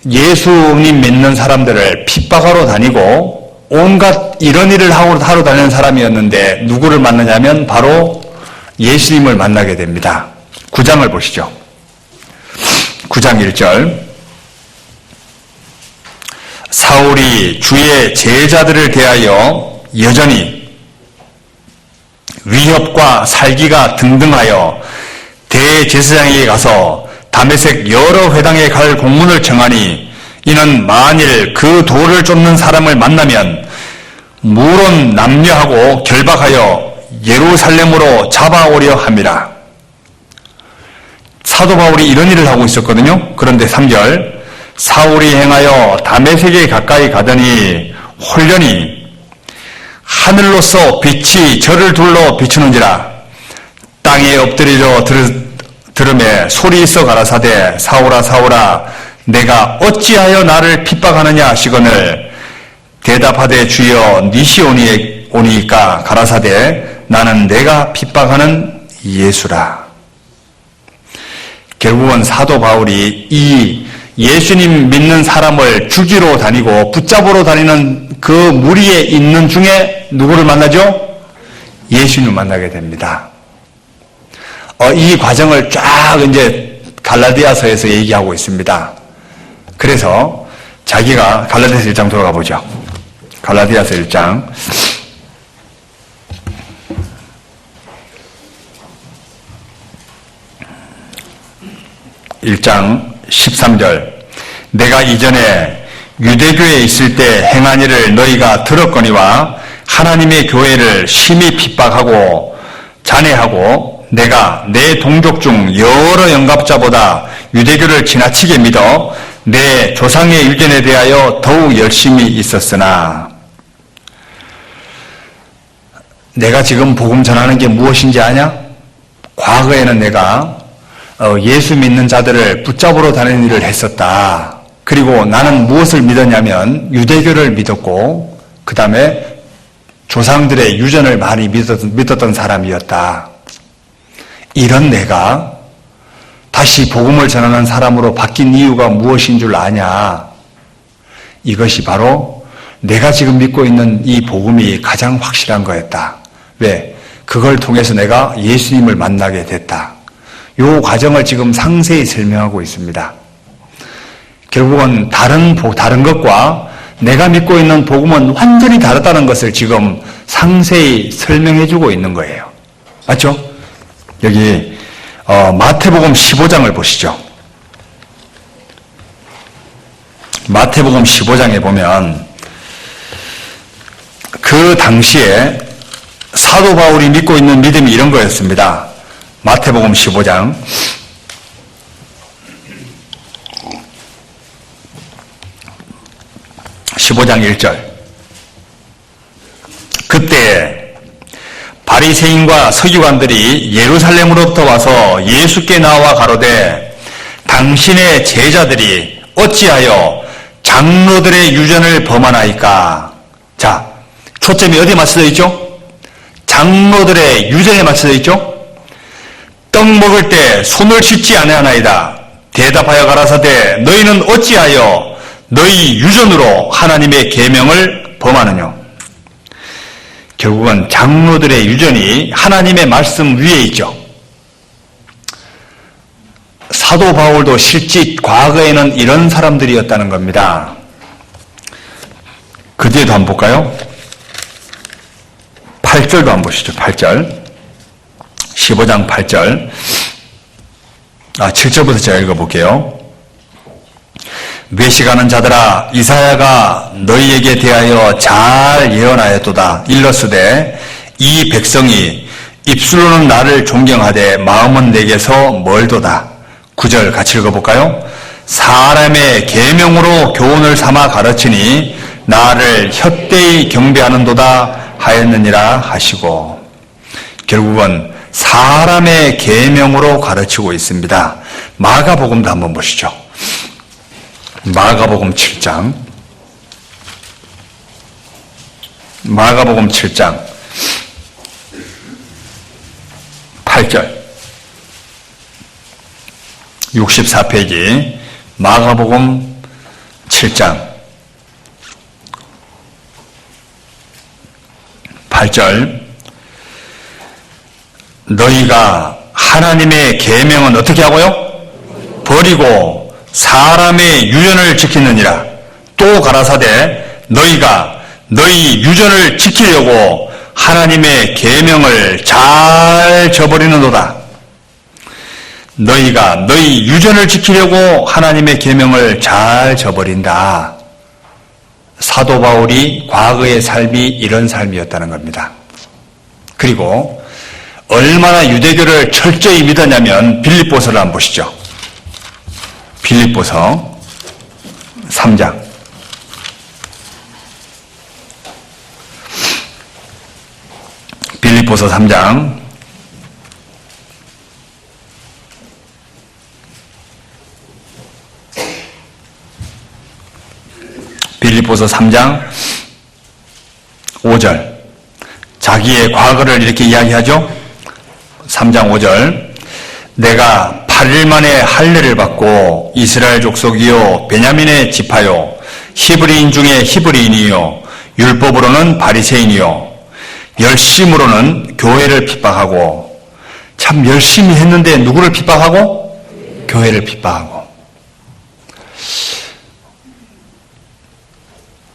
예수님 믿는 사람들을 핍박하러 다니고 온갖 이런 일을 하러 다니는 사람이었는데 누구를 만나냐면 바로 예수님을 만나게 됩니다. 9장을 보시죠. 9장 1절. 사울이 주의 제자들을 대하여 여전히 위협과 살기가 등등하여 대제사장에게 가서 다메섹 여러 회당에 갈 공문을 청하니 이는 만일 그 돌을 쫓는 사람을 만나면 물론 남녀하고 결박하여 예루살렘으로 잡아오려 함이라. 사도 바울이 이런 일을 하고 있었거든요. 그런데 3절. 사울이 행하여 다메섹에 가까이 가더니 홀련히 하늘로서 빛이 저를 둘러 비추는지라. 땅에 엎드리려 들음에 소리 있어 가라사대 사울아 사울아 내가 어찌하여 나를 핍박하느냐 하시거늘 대답하되 주여 니시 오니이까 가라사대 나는 내가 핍박하는 예수라. 결국은 사도 바울이 이 예수님 믿는 사람을 죽이러 다니고 붙잡으러 다니는 그 무리에 있는 중에 누구를 만나죠? 예수님을 만나게 됩니다. 이 과정을 쫙 이제 갈라디아서에서 얘기하고 있습니다. 그래서 자기가 갈라디아서 1장 돌아가 보죠. 갈라디아서 1장 1장 13절. 내가 이전에 유대교에 있을 때 행한 일을 너희가 들었거니와 하나님의 교회를 심히 핍박하고 잔해하고 내가 내 동족 중 여러 영갑자보다 유대교를 지나치게 믿어 내 조상의 유전에 대하여 더욱 열심히 있었으나 내가 지금 복음 전하는 게 무엇인지 아냐? 과거에는 내가 예수 믿는 자들을 붙잡으러 다니는 일을 했었다. 그리고 나는 무엇을 믿었냐면 유대교를 믿었고 그 다음에 조상들의 유전을 많이 믿었던 사람이었다. 이런 내가 다시 복음을 전하는 사람으로 바뀐 이유가 무엇인 줄 아냐? 이것이 바로 내가 지금 믿고 있는 이 복음이 가장 확실한 거였다. 왜? 그걸 통해서 내가 예수님을 만나게 됐다. 이 과정을 지금 상세히 설명하고 있습니다. 결국은 다른 것과 내가 믿고 있는 복음은 완전히 다르다는 것을 지금 상세히 설명해주고 있는 거예요. 맞죠? 여기 마태복음 15장을 보시죠. 마태복음 15장에 보면 그 당시에 사도 바울이 믿고 있는 믿음이 이런 거였습니다. 마태복음 15장 1절. 그때 바리새인과 서기관들이 예루살렘으로부터 와서 예수께 나와 가로되 당신의 제자들이 어찌하여 장로들의 유전을 범하나이까? 자, 초점이 어디에 맞춰져 있죠? 장로들의 유전에 맞춰져 있죠? 떡 먹을 때 손을 씻지 아니하나이다. 대답하여 가라사대 너희는 어찌하여 너희 유전으로 하나님의 계명을 범하느냐? 결국은 장로들의 유전이 하나님의 말씀 위에 있죠. 사도 바울도 실제 과거에는 이런 사람들이었다는 겁니다. 그 뒤에도 한번 볼까요? 8절도 한번 보시죠. 8절. 15장 8절. 7절부터 제가 읽어볼게요. 외식하는 자들아 이사야가 너희에게 대하여 잘 예언하였도다. 일러스되 이 백성이 입술로는 나를 존경하되 마음은 내게서 멀도다. 9절 같이 읽어볼까요? 사람의 계명으로 교훈을 삼아 가르치니 나를 헛되이 경배하는도다 하였느니라 하시고, 결국은 사람의 계명으로 가르치고 있습니다. 마가복음도 한번 보시죠. 마가복음 7장 8절 64페이지 마가복음 7장 8절 너희가 하나님의 계명은 어떻게 하고요? 버리고 사람의 유전을 지키느니라. 또 가라사대 너희가 너희 유전을 지키려고 하나님의 계명을 잘 저버리는도다. 너희가 너희 유전을 지키려고 하나님의 계명을 잘 저버린다. 사도 바울이 과거의 삶이 이런 삶이었다는 겁니다. 그리고 얼마나 유대교를 철저히 믿었냐면 빌립보서를 한번 보시죠. 빌립보서 3장 빌립보서 3장 5절 자기의 과거를 이렇게 이야기하죠. 3장 5절 내가 8일 만에 할례를 받고 이스라엘 족속이요 베냐민의 지파요 히브리인 중에 히브리인이요 율법으로는 바리새인이요 열심으로는 교회를 핍박하고 참 열심히 했는데 누구를 핍박하고? 교회를 핍박하고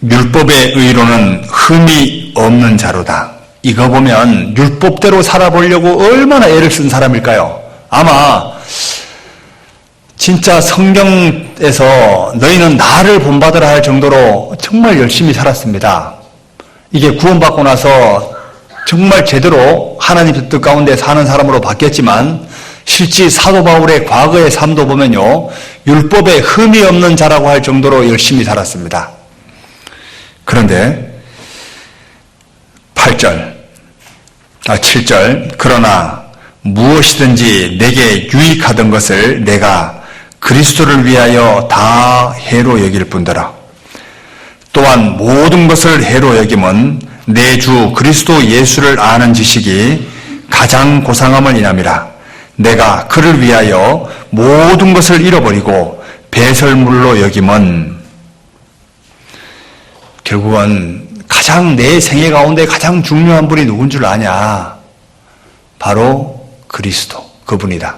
율법의 의로는 흠이 없는 자로다. 이거 보면 율법대로 살아보려고 얼마나 애를 쓴 사람일까요? 아마 진짜 성경에서 너희는 나를 본받으라 할 정도로 정말 열심히 살았습니다. 이게 구원받고 나서 정말 제대로 하나님 뜻 가운데 사는 사람으로 바뀌었지만 실제 사도 바울의 과거의 삶도 보면요. 율법에 흠이 없는 자라고 할 정도로 열심히 살았습니다. 그런데 7절 그러나 무엇이든지 내게 유익하던 것을 내가 그리스도를 위하여 다 해로 여길 뿐더러 또한 모든 것을 해로 여김은 내 주 그리스도 예수를 아는 지식이 가장 고상함을 인함이라. 내가 그를 위하여 모든 것을 잃어버리고 배설물로 여김은 결국은 가장 내 생애 가운데 가장 중요한 분이 누군 줄 아냐? 바로 그리스도, 그분이다.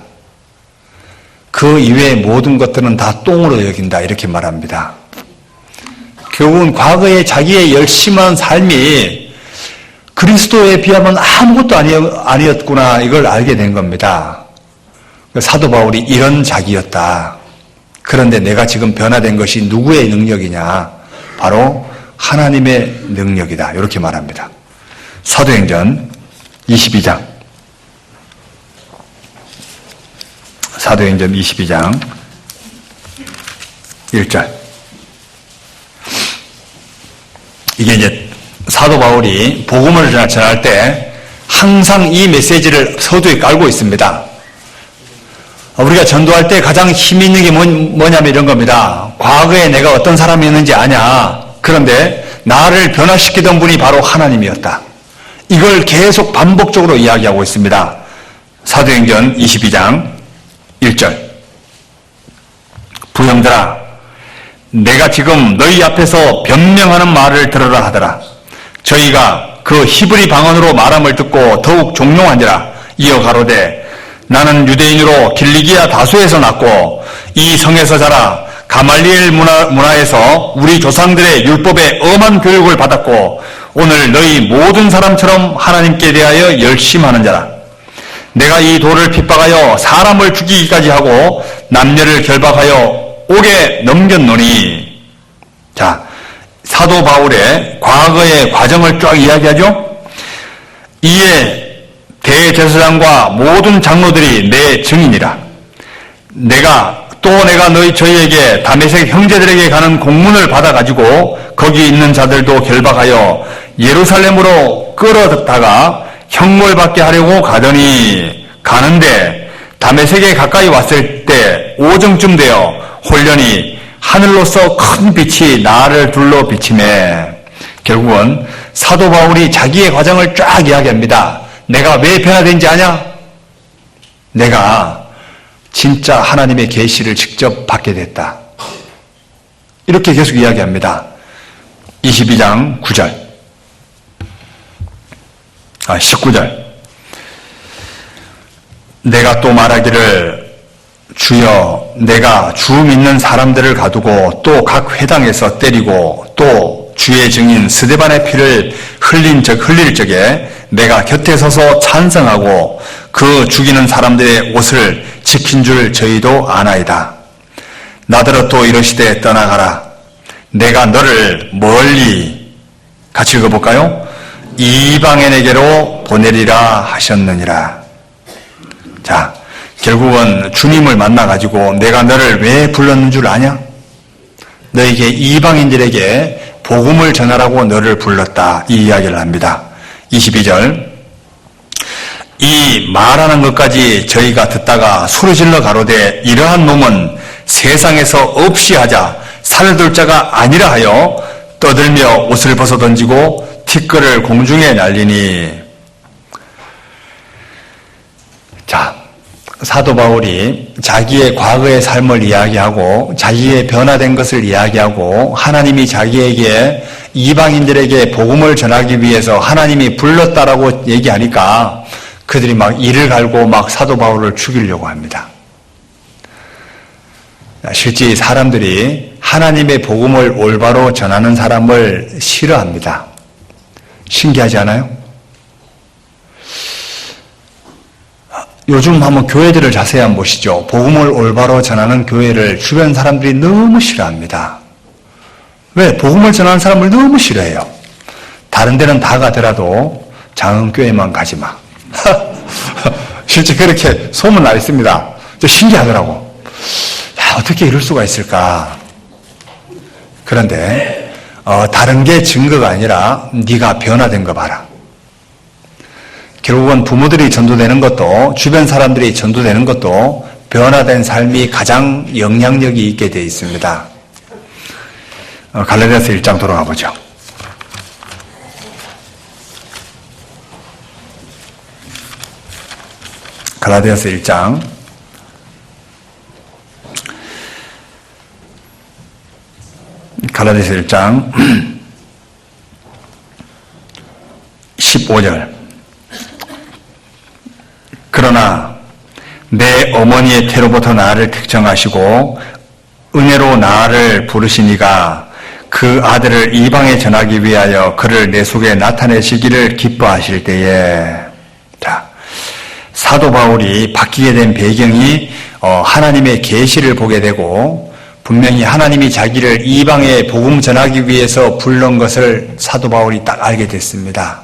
그 이외의 모든 것들은 다 똥으로 여긴다 이렇게 말합니다. 결국은 과거에 자기의 열심한 삶이 그리스도에 비하면 아무것도 아니었구나 이걸 알게 된 겁니다. 사도 바울이 이런 자기였다. 그런데 내가 지금 변화된 것이 누구의 능력이냐? 바로 하나님의 능력이다. 이렇게 말합니다. 사도행전 22장 사도행전 22장 1절 이게 이제 사도 바울이 복음을 전할 때 항상 이 메시지를 서두에 깔고 있습니다. 우리가 전도할 때 가장 힘 있는 게 뭐냐면 이런 겁니다. 과거에 내가 어떤 사람이었는지 아냐? 그런데 나를 변화시키던 분이 바로 하나님이었다. 이걸 계속 반복적으로 이야기하고 있습니다. 사도행전 22장 1절 부형들아 내가 지금 너희 앞에서 변명하는 말을 들으라 하더라. 저희가 그 히브리 방언으로 말함을 듣고 더욱 종용한지라. 이어 가로되 나는 유대인으로 길리기아 다수에서 났고 이 성에서 자라 가말리엘 문화에서 우리 조상들의 율법에 엄한 교육을 받았고 오늘 너희 모든 사람처럼 하나님께 대하여 열심하는 자라. 내가 이 돌을 핍박하여 사람을 죽이기까지 하고 남녀를 결박하여 옥에 넘겼노니. 자, 사도 바울의 과거의 과정을 쫙 이야기하죠. 이에 대제사장과 모든 장로들이 내 증인이라. 내가 저희에게 다메섹 형제들에게 가는 공문을 받아가지고 거기 있는 자들도 결박하여 예루살렘으로 끌어다가 형벌받게 하려고 가는데 다메섹에 가까이 왔을 때 오정쯤 되어 홀련히 하늘로서 큰 빛이 나를 둘러 비치매. 결국은 사도 바울이 자기의 과정을 쫙 이야기합니다. 내가 왜 변화된지 아냐? 내가 진짜 하나님의 계시를 직접 받게 됐다. 이렇게 계속 이야기합니다. 22장 9절. 19절. 내가 또 말하기를 주여 내가 주 믿는 사람들을 가두고 또 각 회당에서 때리고 또 주의 증인 스데반의 피를 흘릴 적에 내가 곁에 서서 찬성하고 그 죽이는 사람들의 옷을 지킨 줄 저희도 아나이다. 나더러 또 이러시되 떠나가라. 내가 너를 멀리 같이 읽어볼까요? 이방인에게로 보내리라 하셨느니라. 자, 결국은 주님을 만나가지고 내가 너를 왜 불렀는 줄 아냐? 너에게 이방인들에게 복음을 전하라고 너를 불렀다. 이 이야기를 합니다. 22절. 이 말하는 것까지 저희가 듣다가 소리질러 가로되 이러한 놈은 세상에서 없이 하자 살을 둘 자가 아니라 하여 떠들며 옷을 벗어 던지고 티끌을 공중에 날리니. 자, 사도 바울이 자기의 과거의 삶을 이야기하고 자기의 변화된 것을 이야기하고 하나님이 자기에게 이방인들에게 복음을 전하기 위해서 하나님이 불렀다라고 얘기하니까 그들이 막 이를 갈고 막 사도 바울을 죽이려고 합니다. 실제 사람들이 하나님의 복음을 올바로 전하는 사람을 싫어합니다. 신기하지 않아요? 요즘 한번 교회들을 자세히 한번 보시죠. 복음을 올바로 전하는 교회를 주변 사람들이 너무 싫어합니다. 왜? 복음을 전하는 사람을 너무 싫어해요. 다른 데는 다 가더라도 장흥교회만 가지 마. 실제 그렇게 소문 나 있습니다. 저 신기하더라고. 야, 어떻게 이럴 수가 있을까? 그런데 다른 게 증거가 아니라 네가 변화된 거 봐라. 결국은 부모들이 전도되는 것도 주변 사람들이 전도되는 것도 변화된 삶이 가장 영향력이 있게 되어 있습니다. 갈라디아서 1장 돌아가 보죠. 갈라디아서 1장 15절. 그러나 내 어머니의 태로부터 나를 택정하시고 은혜로 나를 부르시니가 그 아들을 이방에 전하기 위하여 그를 내 속에 나타내시기를 기뻐하실 때에. 자, 사도 바울이 바뀌게 된 배경이 하나님의 계시를 보게 되고 분명히 하나님이 자기를 이방에 복음 전하기 위해서 부른 것을 사도 바울이 딱 알게 됐습니다.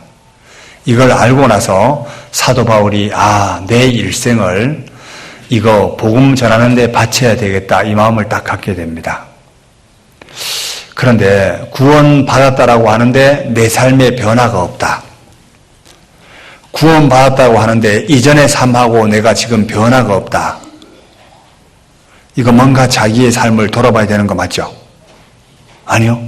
이걸 알고 나서 사도 바울이 내 일생을 이거 복음 전하는 데 바쳐야 되겠다 이 마음을 딱 갖게 됩니다. 그런데 구원받았다라고 하는데 내 삶에 변화가 없다. 구원받았다고 하는데 이전의 삶하고 내가 지금 변화가 없다. 이거 뭔가 자기의 삶을 돌아봐야 되는 거 맞죠? 아니요.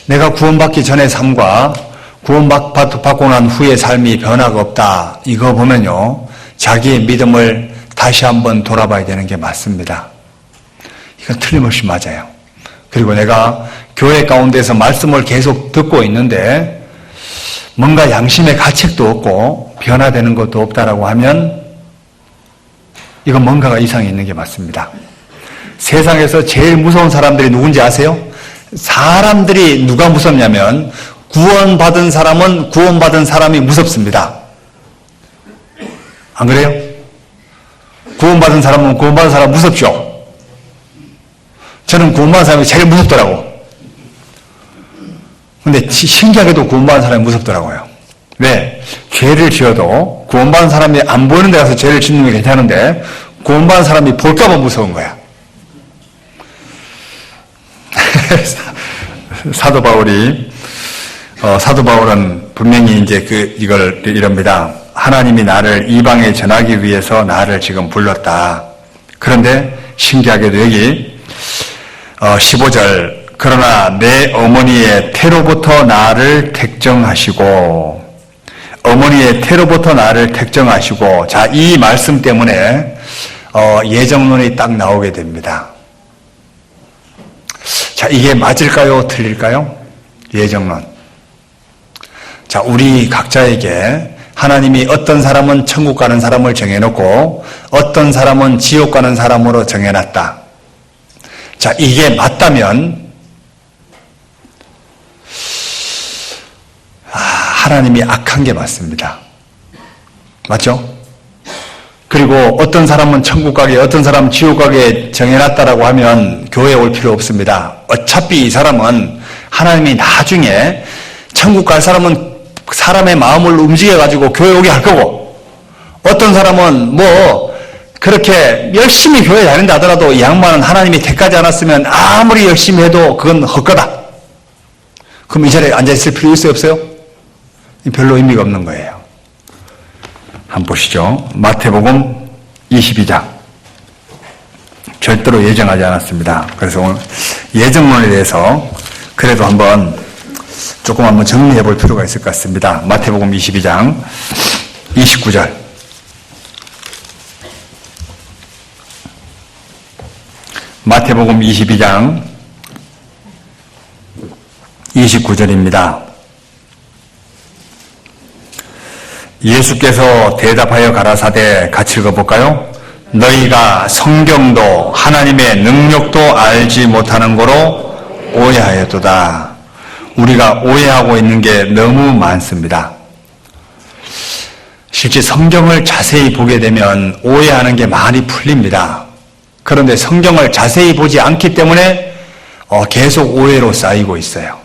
내가 구원받기 전의 삶과 구원받고 난 후의 삶이 변화가 없다. 이거 보면요. 자기의 믿음을 다시 한번 돌아봐야 되는 게 맞습니다. 이건 틀림없이 맞아요. 그리고 내가 교회 가운데서 말씀을 계속 듣고 있는데 뭔가 양심의 가책도 없고 변화되는 것도 없다라고 하면 이건 뭔가가 이상이 있는 게 맞습니다. 세상에서 제일 무서운 사람들이 누군지 아세요? 사람들이 누가 무섭냐면 구원받은 사람은 구원받은 사람이 무섭습니다. 안 그래요? 구원받은 사람은 구원받은 사람 무섭죠? 저는 구원받은 사람이 제일 무섭더라고. 근데 신기하게도 구원받은 사람이 무섭더라고요. 왜? 죄를 지어도 구원받은 사람이 안 보이는 데 가서 죄를 짓는 게 괜찮은데 구원받은 사람이 볼까봐 무서운 거야. 사도 바울은 분명히 이제 이걸 이럽니다. 하나님이 나를 이방에 전하기 위해서 나를 지금 불렀다. 그런데 신기하게도 여기 15절 그러나 내 어머니의 태로부터 나를 택정하시고 어머니의 태로부터 나를 택정하시고 자, 이 말씀 때문에 예정론이 딱 나오게 됩니다. 자, 이게 맞을까요? 틀릴까요? 예정론. 자, 우리 각자에게 하나님이 어떤 사람은 천국 가는 사람을 정해놓고 어떤 사람은 지옥 가는 사람으로 정해놨다. 자, 이게 맞다면 하나님이 악한 게 맞습니다. 맞죠? 그리고 어떤 사람은 천국 가게, 어떤 사람은 지옥 가게 정해놨다라고 하면 교회에 올 필요 없습니다. 어차피 이 사람은 하나님이 나중에 천국 갈 사람은 사람의 마음을 움직여가지고 교회 오게 할 거고, 어떤 사람은 뭐 그렇게 열심히 교회 다닌다 하더라도 이 양반은 하나님이 택하지 않았으면 아무리 열심히 해도 그건 헛거다. 그럼 이 자리에 앉아있을 필요 있어요, 없어요? 별로 의미가 없는 거예요. 한번 보시죠. 마태복음 22장. 절대로 예정하지 않았습니다. 그래서 오늘 예정론에 대해서 그래도 한번 정리해 볼 필요가 있을 것 같습니다. 마태복음 22장 29절. 마태복음 22장 29절입니다. 예수께서 대답하여 가라사대, 같이 읽어볼까요? 너희가 성경도 하나님의 능력도 알지 못하는 거로 오해하였도다. 우리가 오해하고 있는 게 너무 많습니다. 실제 성경을 자세히 보게 되면 오해하는 게 많이 풀립니다. 그런데 성경을 자세히 보지 않기 때문에 계속 오해로 쌓이고 있어요.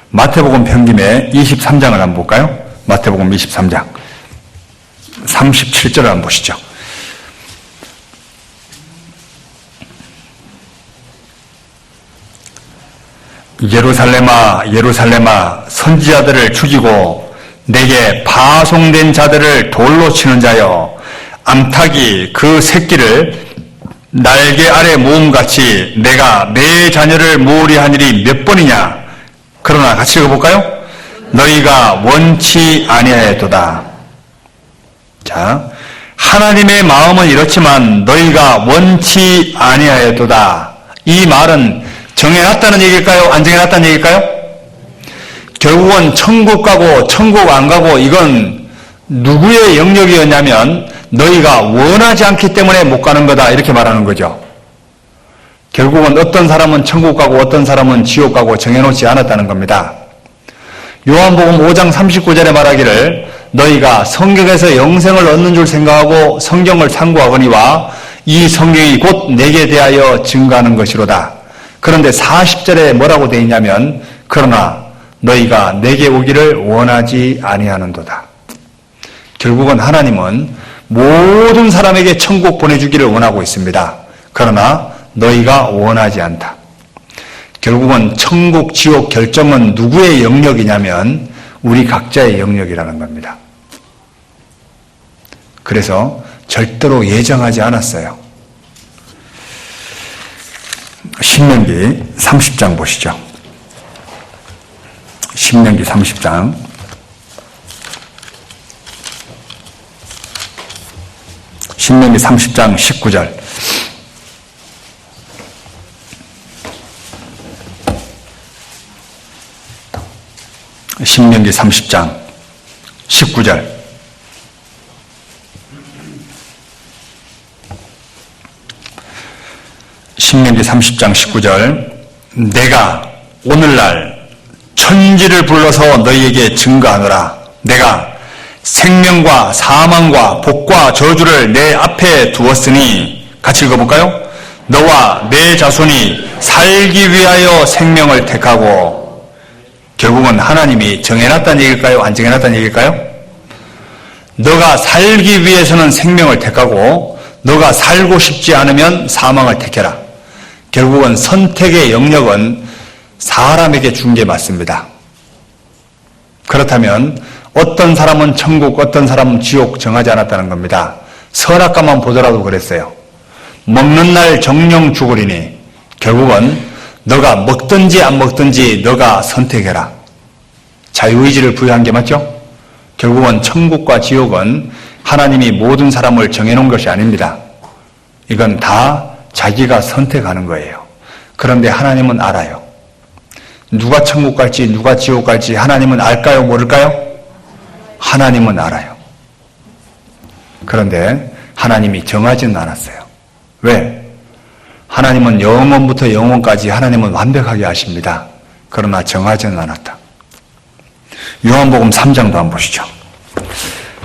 마태복음 편김에 23장을 한번 볼까요? 마태복음 23장 37절을 한번 보시죠. 예루살렘아 예루살렘아 선지자들을 죽이고 내게 파송된 자들을 돌로 치는 자여, 암탉이 그 새끼를 날개 아래 모음같이 내가 내 자녀를 모으리 하니리 몇 번이냐. 그러나 같이 읽어볼까요? 너희가 원치 아니하였도다. 자, 하나님의 마음은 이렇지만 너희가 원치 아니하였도다. 이 말은 정해놨다는 얘기일까요? 안 정해놨다는 얘기일까요? 결국은 천국 가고 천국 안 가고 이건 누구의 영역이었냐면 너희가 원하지 않기 때문에 못 가는 거다, 이렇게 말하는 거죠. 결국은 어떤 사람은 천국 가고 어떤 사람은 지옥 가고 정해놓지 않았다는 겁니다. 요한복음 5장 39절에 말하기를 너희가 성경에서 영생을 얻는 줄 생각하고 성경을 상고하거니와 이 성경이 곧 내게 대하여 증거하는 것이로다. 그런데 40절에 뭐라고 되어 있냐면 그러나 너희가 내게 오기를 원하지 아니하는도다. 결국은 하나님은 모든 사람에게 천국 보내주기를 원하고 있습니다. 그러나 너희가 원하지 않다. 결국은 천국, 지옥 결정은 누구의 영역이냐면 우리 각자의 영역이라는 겁니다. 그래서 절대로 예정하지 않았어요. 신명기 30장 보시죠. 신명기 30장. 신명기 30장 19절. 신명기 30장 19절. 신명기 30장 19절. 내가 오늘날 천지를 불러서 너희에게 증거하노라. 내가 생명과 사망과 복과 저주를 내 앞에 두었으니, 같이 읽어볼까요? 너와 내 자손이 살기 위하여 생명을 택하고. 결국은 하나님이 정해놨다는 얘기일까요? 안 정해놨다는 얘기일까요? 너가 살기 위해서는 생명을 택하고 너가 살고 싶지 않으면 사망을 택해라. 결국은 선택의 영역은 사람에게 준 게 맞습니다. 그렇다면 어떤 사람은 천국, 어떤 사람은 지옥 정하지 않았다는 겁니다. 선악과만 보더라도 그랬어요. 먹는 날 정령 죽으리니. 결국은 너가 먹든지 안 먹든지 너가 선택해라. 자유의지를 부여한 게 맞죠? 결국은 천국과 지옥은 하나님이 모든 사람을 정해놓은 것이 아닙니다. 이건 다 자기가 선택하는 거예요. 그런데 하나님은 알아요. 누가 천국 갈지 누가 지옥 갈지 하나님은 알까요? 모를까요? 하나님은 알아요. 그런데 하나님이 정하지는 않았어요. 왜? 하나님은 영원부터 영원까지 하나님은 완벽하게 아십니다. 그러나 정하지는 않았다. 요한복음 3장도 한번 보시죠.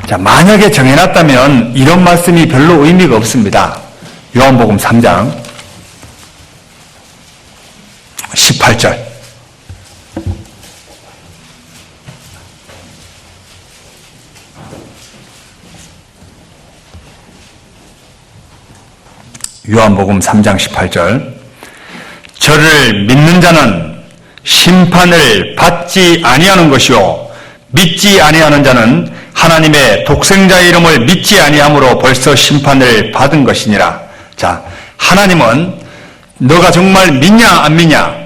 자, 만약에 정해놨다면 이런 말씀이 별로 의미가 없습니다. 요한복음 3장 18절. 요한복음 3장 18절. 저를 믿는 자는 심판을 받지 아니하는 것이요 믿지 아니하는 자는 하나님의 독생자의 이름을 믿지 아니함으로 벌써 심판을 받은 것이니라. 자, 하나님은 너가 정말 믿냐 안 믿냐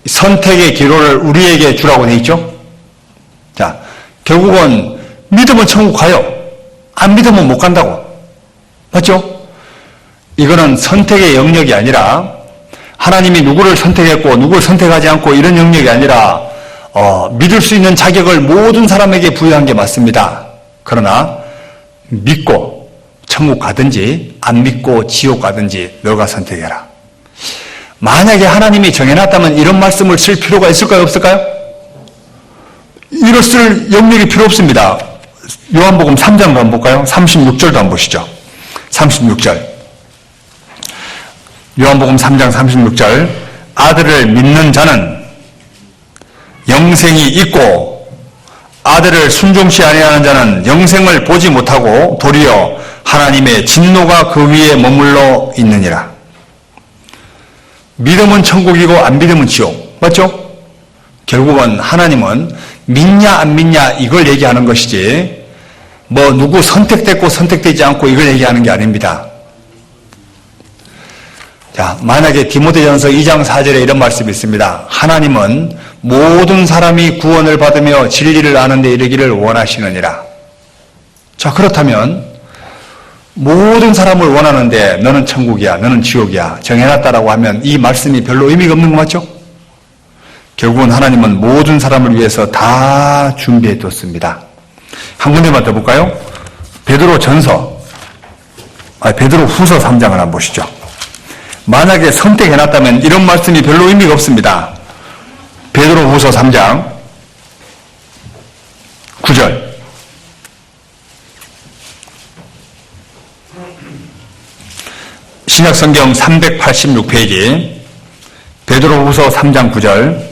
선택의 기로를 우리에게 주라고 돼 있죠. 자, 결국은 믿으면 천국 가요. 안 믿으면 못 간다고. 맞죠? 이거는 선택의 영역이 아니라 하나님이 누구를 선택했고 누구를 선택하지 않고 이런 영역이 아니라 믿을 수 있는 자격을 모든 사람에게 부여한 게 맞습니다. 그러나 믿고 천국 가든지 안 믿고 지옥 가든지 너가 선택해라. 만약에 하나님이 정해놨다면 이런 말씀을 쓸 필요가 있을까요? 없을까요? 이럴 쓸 영역이 필요 없습니다. 요한복음 3장도 한번 볼까요? 36절도 한번 보시죠. 36절. 요한복음 3장 36절. 아들을 믿는 자는 영생이 있고 아들을 순종치 아니하는 자는 영생을 보지 못하고 도리어 하나님의 진노가 그 위에 머물러 있느니라. 믿으면 천국이고 안 믿으면 지옥. 맞죠? 결국은 하나님은 믿냐 안 믿냐 이걸 얘기하는 것이지 뭐 누구 선택됐고 선택되지 않고 이걸 얘기하는 게 아닙니다. 자, 만약에 디모데전서 2장 4절에 이런 말씀이 있습니다. 하나님은 모든 사람이 구원을 받으며 진리를 아는 데 이르기를 원하시느니라. 자, 그렇다면 모든 사람을 원하는데 너는 천국이야, 너는 지옥이야 정해놨다라고 하면 이 말씀이 별로 의미가 없는 거 맞죠? 결국은 하나님은 모든 사람을 위해서 다 준비해뒀습니다. 한 군데만 더 볼까요? 베드로 후서 3장을 한번 보시죠. 만약에 선택해놨다면 이런 말씀이 별로 의미가 없습니다. 베드로 후서 3장 9절. 신약성경 386페이지 베드로 후서 3장 9절.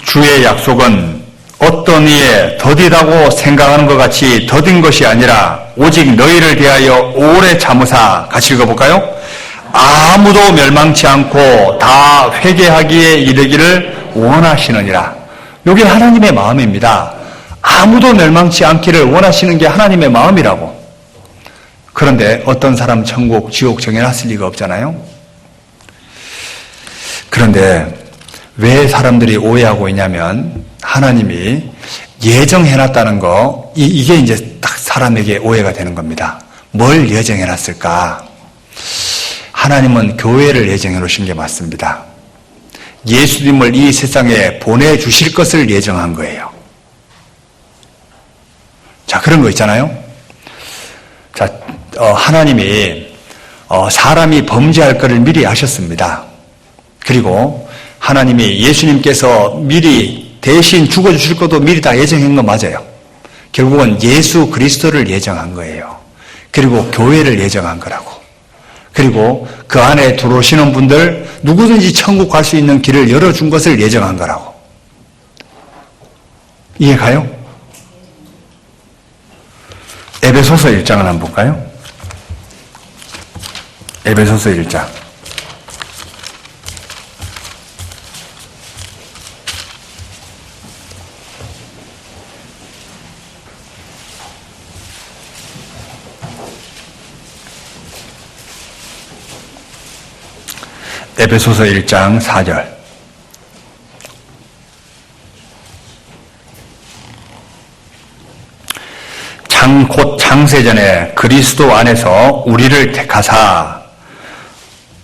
주의 약속은 어떤 이에 더디다고 생각하는 것 같이 더딘 것이 아니라 오직 너희를 대하여 오래 참으사 같이 읽어볼까요? 아무도 멸망치 않고 다 회개하기에 이르기를 원하시느니라. 이게 하나님의 마음입니다. 아무도 멸망치 않기를 원하시는 게 하나님의 마음이라고. 그런데 어떤 사람 천국, 지옥 정해놨을 리가 없잖아요. 그런데 왜 사람들이 오해하고 있냐면 하나님이 예정해놨다는 거, 이게 이제 딱 사람에게 오해가 되는 겁니다. 뭘 예정해놨을까? 하나님은 교회를 예정해 놓으신 게 맞습니다. 예수님을 이 세상에 보내주실 것을 예정한 거예요. 자, 그런 거 있잖아요. 자, 하나님이 사람이 범죄할 것을 미리 아셨습니다. 그리고 하나님이 예수님께서 미리 대신 죽어주실 것도 미리 다 예정한 거 맞아요. 결국은 예수 그리스도를 예정한 거예요. 그리고 교회를 예정한 거라고. 그리고 그 안에 들어오시는 분들 누구든지 천국 갈 수 있는 길을 열어준 것을 예정한 거라고. 이해 가요? 에베소서 1장을 한번 볼까요? 에베소서 1장. 에베소서 1장 4절. 곧 창세전에 그리스도 안에서 우리를 택하사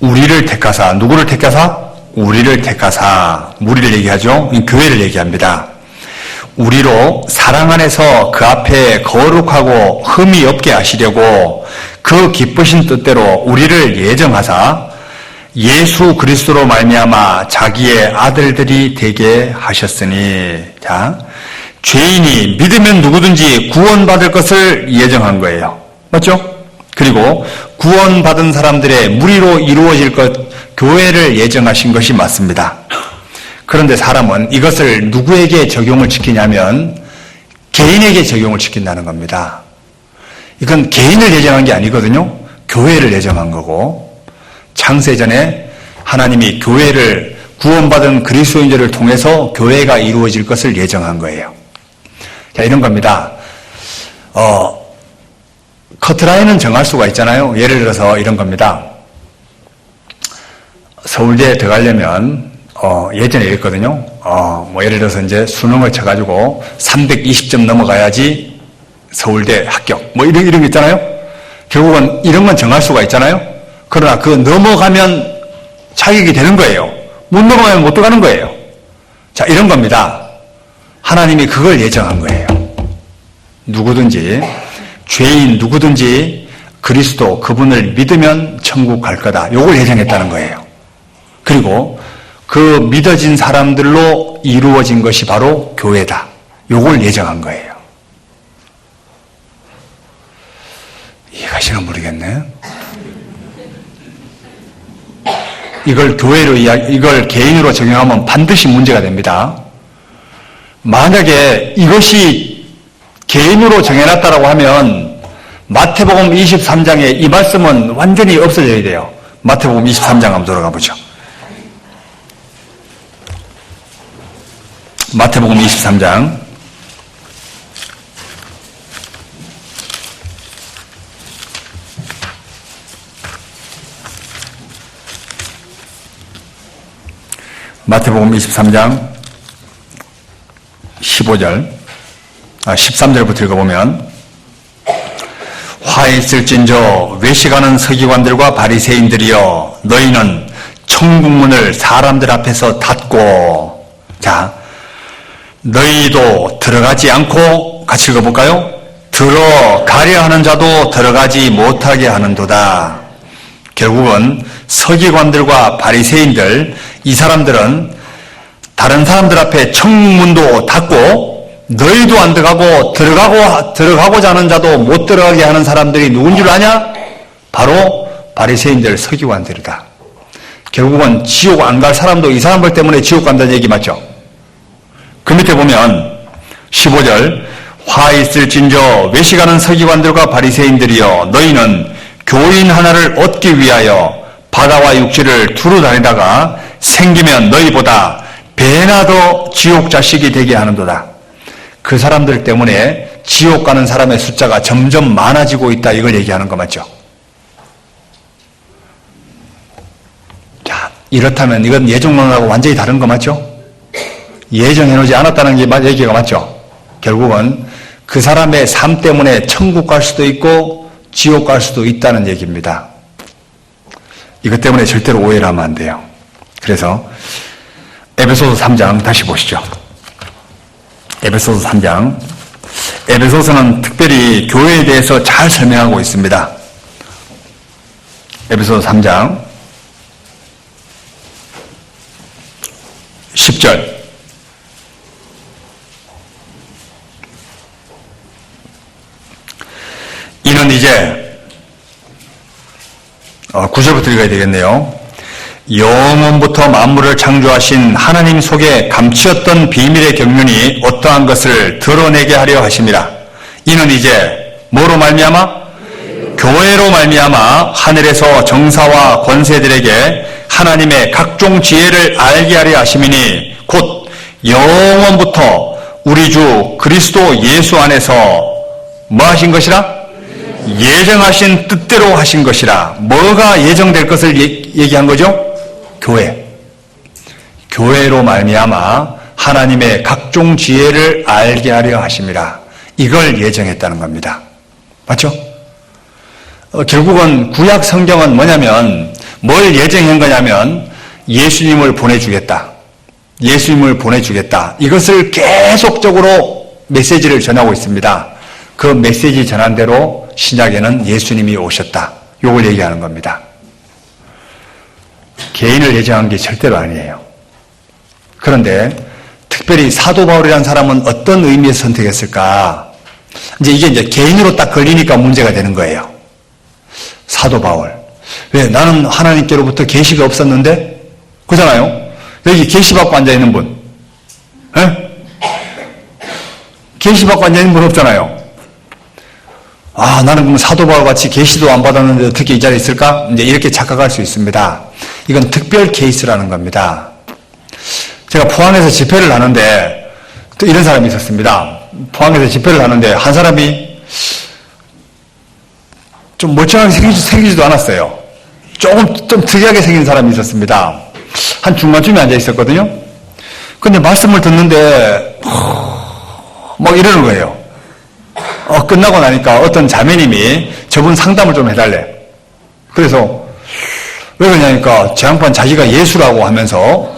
우리를 택하사, 누구를 택하사? 우리를 택하사, 무리를 얘기하죠. 교회를 얘기합니다. 우리로 사랑 안에서 그 앞에 거룩하고 흠이 없게 하시려고 그 기쁘신 뜻대로 우리를 예정하사 예수 그리스도로 말미암아 자기의 아들들이 되게 하셨으니, 자, 죄인이 믿으면 누구든지 구원받을 것을 예정한 거예요. 맞죠? 그리고 구원받은 사람들의 무리로 이루어질 것, 교회를 예정하신 것이 맞습니다. 그런데 사람은 이것을 누구에게 적용을 시키냐면 개인에게 적용을 시킨다는 겁니다. 이건 개인을 예정한 게 아니거든요. 교회를 예정한 거고, 창세전에 하나님이 교회를, 구원받은 그리스도인들을 통해서 교회가 이루어질 것을 예정한 거예요. 자, 이런 겁니다. 커트라인은 정할 수가 있잖아요. 예를 들어서 이런 겁니다. 서울대에 들어가려면 예전에 이랬거든요. 예를 들어서 이제 수능을 쳐가지고 320점 넘어가야지 서울대 합격. 이런 게 있잖아요. 결국은 이런 건 정할 수가 있잖아요. 그러나 그 넘어가면 자격이 되는 거예요. 못 넘어가면 못 들어가는 거예요. 자, 이런 겁니다. 하나님이 그걸 예정한 거예요. 누구든지, 죄인 누구든지 그리스도, 그분을 믿으면 천국 갈 거다. 요걸 예정했다는 거예요. 그리고 그 믿어진 사람들로 이루어진 것이 바로 교회다. 요걸 예정한 거예요. 이해가시나 모르겠네. 이걸 교회로 이걸 개인으로 적용하면 반드시 문제가 됩니다. 만약에 이것이 개인으로 정해놨다라고 하면 마태복음 23장에 이 말씀은 완전히 없어져야 돼요. 마태복음 23장 한번 돌아가 보죠. 마태복음 23장 마태복음 23장 13절부터 읽어보면, 화 있을진저 외식하는 서기관들과 바리새인들이여, 너희는 천국문을 사람들 앞에서 닫고, 자, 너희도 들어가지 않고, 같이 읽어볼까요? 들어가려 하는 자도 들어가지 못하게 하는도다. 결국은 서기관들과 바리새인들, 이 사람들은 다른 사람들 앞에 천국문도 닫고 너희도 안 들어가고 들어가고자 하는 자도 못 들어가게 하는 사람들이 누군 줄 아냐? 바로 바리새인들, 서기관들이다. 결국은 지옥 안 갈 사람도 이 사람들 때문에 지옥 간다는 얘기 맞죠? 그 밑에 보면 15절, 화 있을진저 외식하는 서기관들과 바리새인들이여, 너희는 교인 하나를 얻기 위하여 바다와 육지를 두루 다니다가 생기면 너희보다 배나 더 지옥 자식이 되게 하는도다. 그 사람들 때문에 지옥 가는 사람의 숫자가 점점 많아지고 있다, 이걸 얘기하는 거 맞죠? 자, 이렇다면 이건 예정론하고 완전히 다른 거 맞죠? 예정해놓지 않았다는 게 얘기가 맞죠? 결국은 그 사람의 삶 때문에 천국 갈 수도 있고 지옥 갈 수도 있다는 얘기입니다. 이것 때문에 절대로 오해를 하면 안 돼요. 그래서 에베소서 3장 다시 보시죠. 에베소서 3장. 에베소서는 특별히 교회에 대해서 잘 설명하고 있습니다. 에베소서 3장 10절. 이는 이제 9절부터 읽어야 되겠네요. 영원부터 만물을 창조하신 하나님 속에 감추었던 비밀의 경륜이 어떠한 것을 드러내게 하려 하심이라. 이는 이제 뭐로 말미암아? 교회로 말미암아 하늘에서 정사와 권세들에게 하나님의 각종 지혜를 알게 하려 하심이니, 곧 영원부터 우리 주 그리스도 예수 안에서 뭐 하신 것이라? 예정하신 뜻대로 하신 것이라. 뭐가 예정될 것을 얘기한 거죠? 교회. 교회로 말미암아 하나님의 각종 지혜를 알게 하려 하심이라. 이걸 예정했다는 겁니다. 맞죠? 결국은 구약 성경은 뭐냐면 뭘 예정한 거냐면 예수님을 보내주겠다. 예수님을 보내주겠다. 이것을 계속적으로 메시지를 전하고 있습니다. 그 메시지 전한 대로 신약에는 예수님이 오셨다. 이걸 얘기하는 겁니다. 개인을 예정한 게 절대로 아니에요. 그런데 특별히 사도 바울이라는 사람은 어떤 의미에서 선택했을까? 이게 개인으로 딱 걸리니까 문제가 되는 거예요. 사도 바울. 왜? 나는 하나님께로부터 계시가 없었는데? 그잖아요? 여기 계시 받고 앉아있는 분. 에? 계시 받고 앉아있는 분 없잖아요. 아, 나는 그럼 사도 바울 같이 계시도 안 받았는데 어떻게 이 자리에 있을까? 이제 이렇게 착각할 수 있습니다. 이건 특별 케이스라는 겁니다. 제가 포항에서 집회를 하는데 또 이런 사람이 있었습니다. 포항에서 집회를 하는데 한 사람이 좀 멀쩡하게 생기지도 않았어요. 좀 특이하게 생긴 사람이 있었습니다. 한 중간쯤에 앉아 있었거든요. 근데 말씀을 듣는데 막 이러는 거예요. 끝나고 나니까 어떤 자매님이 저분 상담을 좀 해달래. 그래서 왜 그러냐니까 제 양반 자기가 예수라고 하면서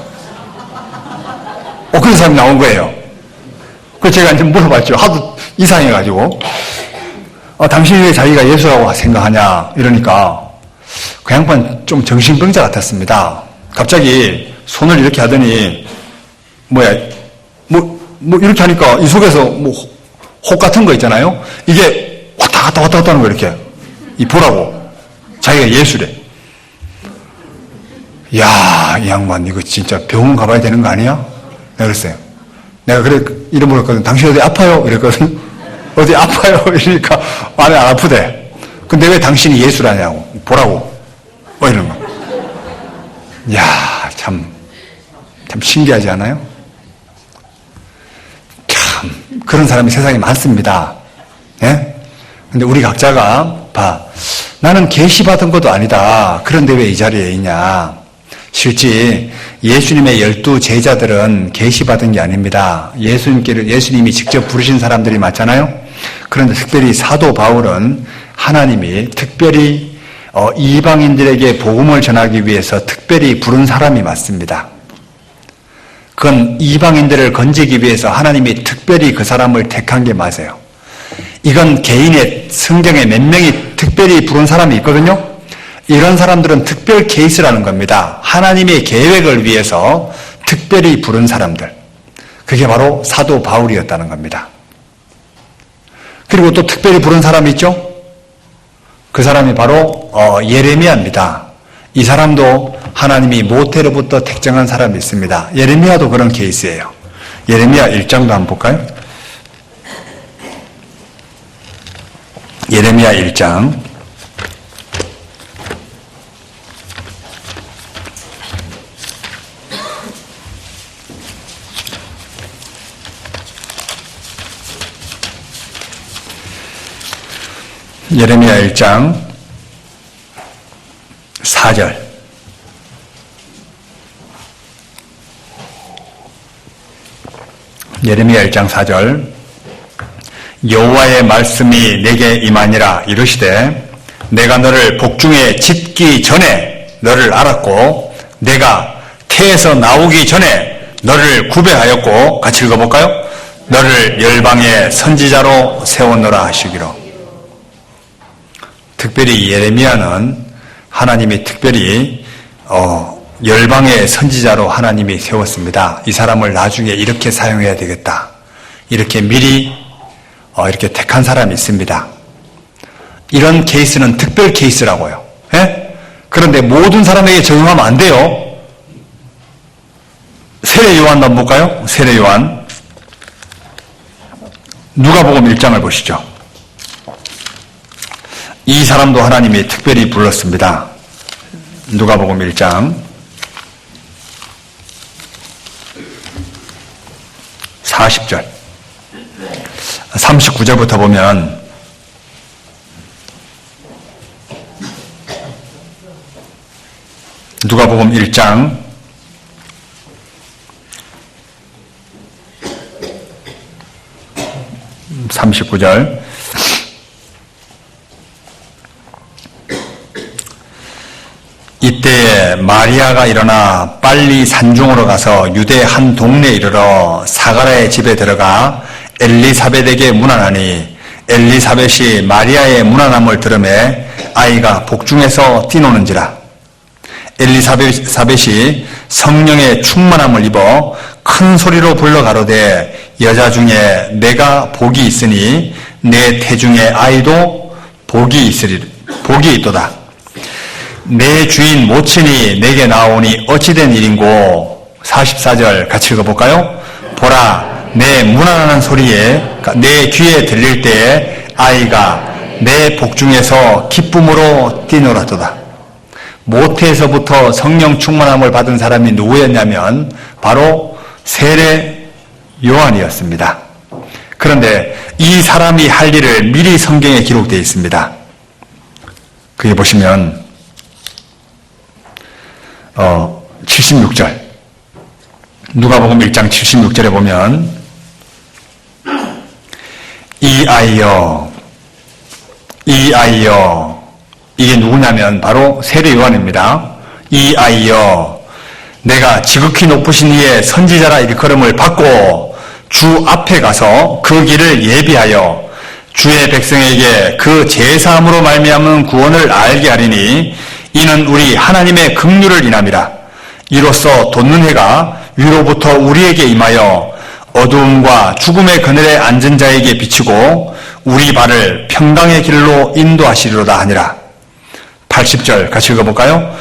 그런 사람이 나온 거예요. 그래서 제가 이제 물어봤죠. 하도 이상해가지고 당신이 왜 자기가 예수라고 생각하냐 이러니까 그 양반 좀 정신병자 같았습니다. 갑자기 손을 이렇게 하더니 뭐 이렇게 하니까 이 속에서 혹 같은 거 있잖아요. 이게 왔다 갔다 하는 거 이렇게 이 보라고 자기가 예수래. 야, 이 양반 이거 진짜 병원 가봐야 되는 거 아니야? 내가 그랬어요. 내가 그래 이름 물었거든. 당신 어디 아파요? 이랬거든. 어디 아파요? 이러니까 안에 안 아프대. 근데 왜 당신이 예수라냐고 보라고 이런 거. 야, 참 신기하지 않아요? 참 그런 사람이 세상에 많습니다. 예? 근데 우리 각자가 나는 계시 받은 것도 아니다. 그런데 왜 이 자리에 있냐? 실제 예수님의 12 제자들은 계시 받은 게 아닙니다. 예수님이 직접 부르신 사람들이 많잖아요. 그런데 특별히 사도 바울은 하나님이 특별히 이방인들에게 복음을 전하기 위해서 특별히 부른 사람이 맞습니다. 그건 이방인들을 건지기 위해서 하나님이 특별히 그 사람을 택한 게 맞아요. 이건 개인의 성경에 몇 명이 특별히 부른 사람이 있거든요. 이런 사람들은 특별 케이스라는 겁니다. 하나님의 계획을 위해서 특별히 부른 사람들. 그게 바로 사도 바울이었다는 겁니다. 그리고 또 특별히 부른 사람이 있죠? 그 사람이 바로 예레미야입니다. 이 사람도 하나님이 모태로부터 택정한 사람이 있습니다. 예레미야도 그런 케이스예요. 예레미야 1장도 한번 볼까요? 예레미야 1장 4절 예레미야 1장 4절 여호와의 말씀이 내게 임하니라 이르시되 내가 너를 복중에 짓기 전에 너를 알았고 내가 태에서 나오기 전에 너를 구별하였고 같이 읽어볼까요? 너를 열방의 선지자로 세웠노라 하시기로. 특별히 예레미야는 하나님이 특별히 열방의 선지자로 하나님이 세웠습니다. 이 사람을 나중에 이렇게 사용해야 되겠다. 이렇게 미리 이렇게 택한 사람이 있습니다. 이런 케이스는 특별 케이스라고요. 예? 그런데 모든 사람에게 적용하면 안 돼요. 세례 요한 한번 볼까요? 세례 요한 누가복음 1장을 보시죠. 이 사람도 하나님이 특별히 불렀습니다. 누가복음 1장 40절 39절부터 보면 누가복음 1장 39절 밤에 마리아가 일어나 빨리 산중으로 가서 유대 한 동네에 이르러 사가랴의 집에 들어가 엘리사벳에게 문안하니 엘리사벳이 마리아의 문안함을 들으매 아이가 복중에서 뛰노는지라. 엘리사벳이 성령의 충만함을 입어 큰 소리로 불러 가로되 여자 중에 내가 복이 있으니 내 태중의 아이도 복이 있도다. 내 주인 모친이 내게 나오니 어찌된 일인고. 44절 같이 읽어볼까요? 보라, 내 문안하는 소리에 내 귀에 들릴 때에 아이가 내 복중에서 기쁨으로 뛰놀았도다. 모태에서부터 성령 충만함을 받은 사람이 누구였냐면 바로 세례 요한이었습니다. 그런데 이 사람이 할 일을 미리 성경에 기록되어 있습니다. 그게 보시면 76절 누가복음 1장 76절에 보면 이 아이여 이게 누구냐면 바로 세례 요한입니다. 이 아이여 내가 지극히 높으신 이의 선지자라 일컬음을 받고 주 앞에 가서 그 길을 예비하여 주의 백성에게 그 제사함으로 말미암은 구원을 알게 하리니 이는 우리 하나님의 긍휼을 인함이라. 이로써 돋는 해가 위로부터 우리에게 임하여 어두움과 죽음의 그늘에 앉은 자에게 비추고 우리 발을 평강의 길로 인도하시리로다 하니라. 80절 같이 읽어볼까요?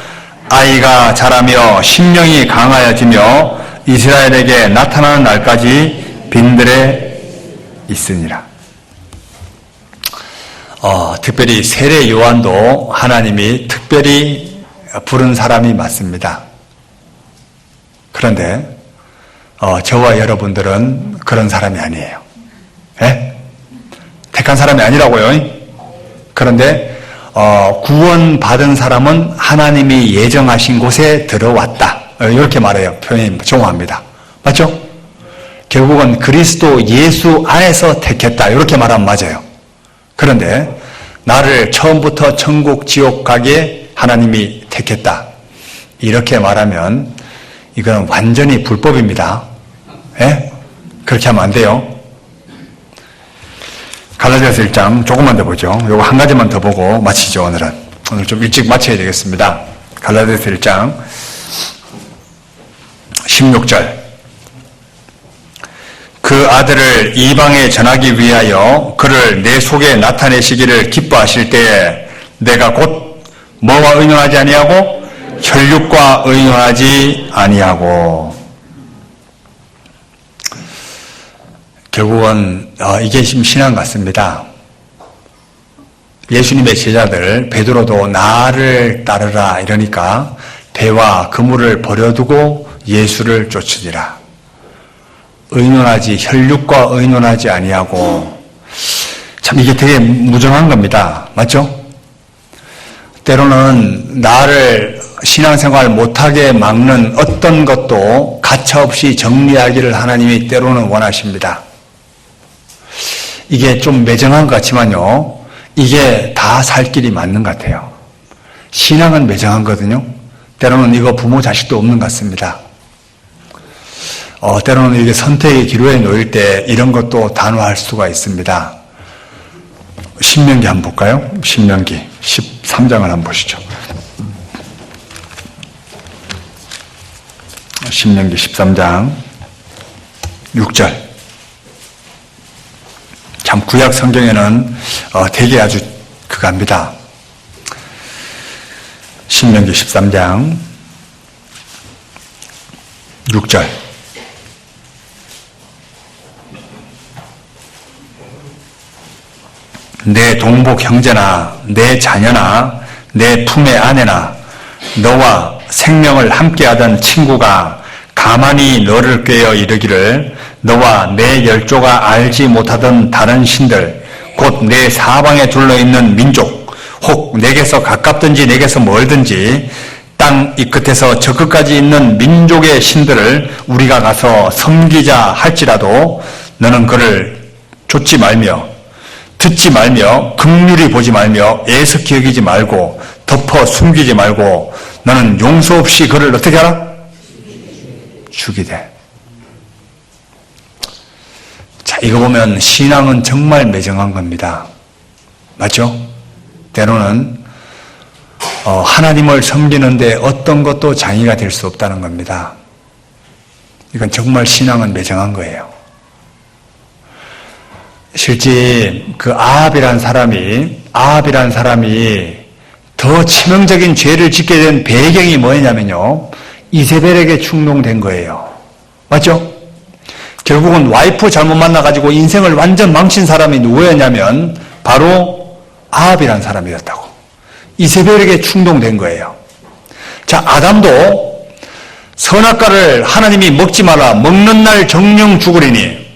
아이가 자라며 심령이 강하여지며 이스라엘에게 나타나는 날까지 빈들에 있으니라. 특별히 세례 요한도 하나님이 특별히 부른 사람이 맞습니다. 그런데 저와 여러분들은 그런 사람이 아니에요. 예? 택한 사람이 아니라고요. 그런데 구원받은 사람은 하나님이 예정하신 곳에 들어왔다. 이렇게 말해요. 표현이 정확합니다. 맞죠? 결국은 그리스도 예수 안에서 택했다. 이렇게 말하면 맞아요. 그런데 나를 처음부터 천국, 지옥 가게 하나님이 택했다. 이렇게 말하면 이건 완전히 불법입니다. 예? 그렇게 하면 안 돼요. 갈라디아서 1장 조금만 더 보죠. 요거 한 가지만 더 보고 마치죠. 오늘 좀 일찍 마쳐야 되겠습니다. 갈라디아서 1장 16절 그 아들을 이방에 전하기 위하여 그를 내 속에 나타내시기를 기뻐하실 때에 내가 곧 뭐와 의논하지 아니하고 혈육과 의논하지 아니하고. 결국은 이게 지금 신앙 같습니다. 예수님의 제자들 베드로도 나를 따르라 이러니까 배와 그물을 버려두고 예수를 쫓으리라. 혈육과 의논하지 아니하고. 참 이게 되게 무정한 겁니다. 맞죠? 때로는 나를 신앙생활 못하게 막는 어떤 것도 가차없이 정리하기를 하나님이 때로는 원하십니다. 이게 좀 매정한 것 같지만요, 이게 다 살 길이 맞는 것 같아요. 신앙은 매정한 거거든요. 때로는 이거 부모 자식도 없는 것 같습니다. 때로는 이게 선택의 기로에 놓일 때 이런 것도 단호할 수가 있습니다. 신명기 한번 볼까요? 신명기 13장을 한번 보시죠. 신명기 13장 6절. 참 구약 성경에는 되게 아주 그겁니다. 신명기 13장 6절. 내 동복 형제나 내 자녀나 내 품의 아내나 너와 생명을 함께하던 친구가 가만히 너를 꾀어 이르기를 너와 내 열조가 알지 못하던 다른 신들 곧 내 사방에 둘러있는 민족 혹 내게서 가깝든지 내게서 멀든지 땅 이 끝에서 저 끝까지 있는 민족의 신들을 우리가 가서 섬기자 할지라도 너는 그를 좇지 말며 듣지 말며 긍휼히 보지 말며 애석히 여기지 말고 덮어 숨기지 말고 너는 용서 없이 그를 어떻게 하라? 죽이되. 자, 이거 보면 신앙은 정말 매정한 겁니다. 맞죠? 때로는 하나님을 섬기는데 어떤 것도 장애가 될 수 없다는 겁니다. 이건 정말 신앙은 매정한 거예요. 실제 그 아합이란 사람이 더 치명적인 죄를 짓게 된 배경이 뭐냐면요, 이세벨에게 충동된 거예요. 맞죠? 결국은 와이프 잘못 만나가지고 인생을 완전 망친 사람이 누구였냐면 바로 아합이란 사람이었다고. 이세벨에게 충동된 거예요. 자, 아담도 선악과를 하나님이 먹지 마라, 먹는 날 정령 죽으리니.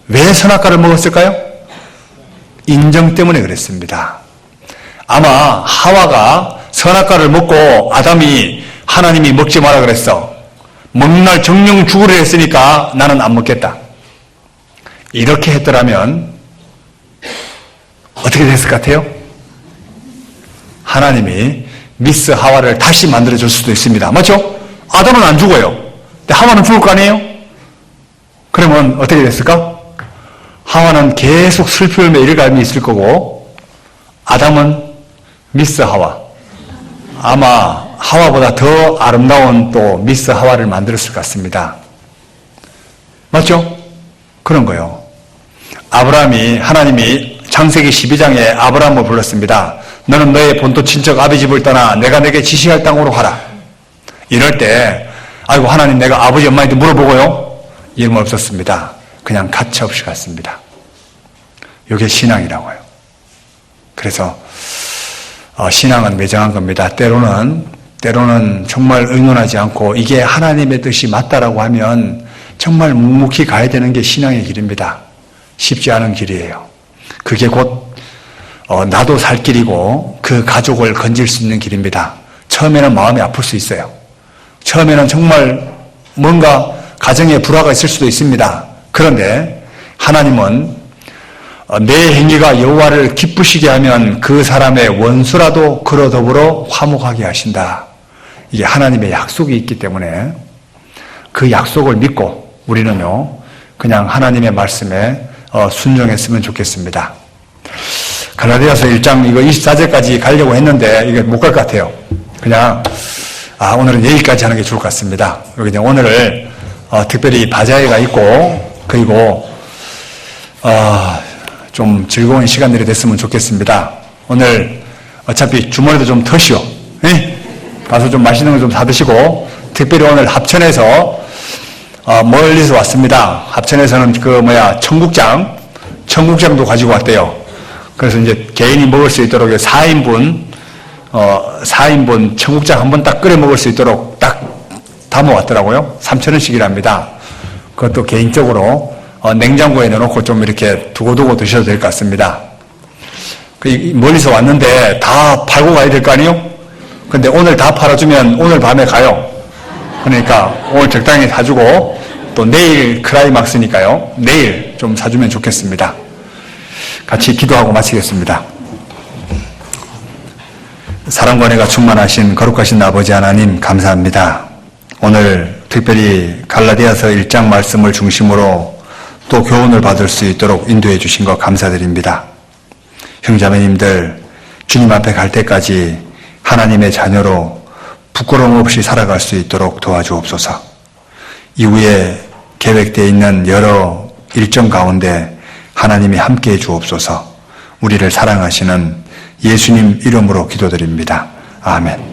왜 선악과를 먹었을까요? 인정 때문에 그랬습니다. 아마 하와가 선악과를 먹고 아담이 하나님이 먹지 마라 그랬어. 먹는 날 정령 죽으려 했으니까 나는 안 먹겠다. 이렇게 했더라면 어떻게 됐을 것 같아요? 하나님이 미스 하와를 다시 만들어줄 수도 있습니다. 맞죠? 아담은 안 죽어요. 근데 하와는 죽을 거 아니에요? 그러면 어떻게 됐을까? 하와는 계속 슬피 울며 일감이 있을 거고, 아담은 미스 하와. 아마 하와보다 더 아름다운 또 미스 하와를 만들었을 것 같습니다. 맞죠? 그런 거예요. 하나님이 창세기 12장에 아브라함을 불렀습니다. 너는 너의 본토 친척 아비 집을 떠나 내가 내게 지시할 땅으로 가라. 이럴 때 아이고 하나님 내가 아버지 엄마한테 물어보고요. 이런 건 없었습니다. 그냥 가차없이 갔습니다. 이게 신앙이라고요. 그래서 신앙은 매정한 겁니다. 때로는 정말 의논하지 않고 이게 하나님의 뜻이 맞다라고 하면 정말 묵묵히 가야 되는 게 신앙의 길입니다. 쉽지 않은 길이에요. 그게 곧 나도 살 길이고 그 가족을 건질 수 있는 길입니다. 처음에는 마음이 아플 수 있어요. 처음에는 정말 뭔가 가정에 불화가 있을 수도 있습니다. 그런데 하나님은 내 행위가 여호와를 기쁘시게 하면 그 사람의 원수라도 그로 더불어 화목하게 하신다. 이게 하나님의 약속이 있기 때문에 그 약속을 믿고 우리는요 그냥 하나님의 말씀에 순종했으면 좋겠습니다. 갈라디아서 1장 이거 24절까지 가려고 했는데 이게 못 갈 것 같아요. 그냥 오늘은 여기까지 하는 게 좋을 것 같습니다. 여기 이제 오늘 특별히 바자회가 있고 그리고 좀 즐거운 시간들이 됐으면 좋겠습니다. 오늘 어차피 주머니도 좀 터시오. 가서 좀 맛있는 거 좀 사드시고 특별히 오늘 합천에서 멀리서 왔습니다. 합천에서는 청국장도 가지고 왔대요. 그래서 이제 개인이 먹을 수 있도록 4인분 청국장 한 번 딱 끓여 먹을 수 있도록 딱 담아왔더라고요. 3,000원씩이랍니다. 그것도 개인적으로 냉장고에 넣어놓고 좀 이렇게 두고두고 드셔도 될 것 같습니다. 멀리서 왔는데 다 팔고 가야 될 거 아니에요? 근데 오늘 다 팔아주면 오늘 밤에 가요. 그러니까 오늘 적당히 사주고 또 내일 클라이막스니까요. 내일 좀 사주면 좋겠습니다. 같이 기도하고 마치겠습니다. 사랑과 은혜가 충만하신 거룩하신 아버지 하나님 감사합니다. 오늘 특별히 갈라디아서 1장 말씀을 중심으로 또 교훈을 받을 수 있도록 인도해 주신 것 감사드립니다. 형제자매님들 주님 앞에 갈 때까지 하나님의 자녀로 부끄러움 없이 살아갈 수 있도록 도와주옵소서. 이후에 계획되어 있는 여러 일정 가운데 하나님이 함께해 주옵소서. 우리를 사랑하시는 예수님 이름으로 기도드립니다. 아멘.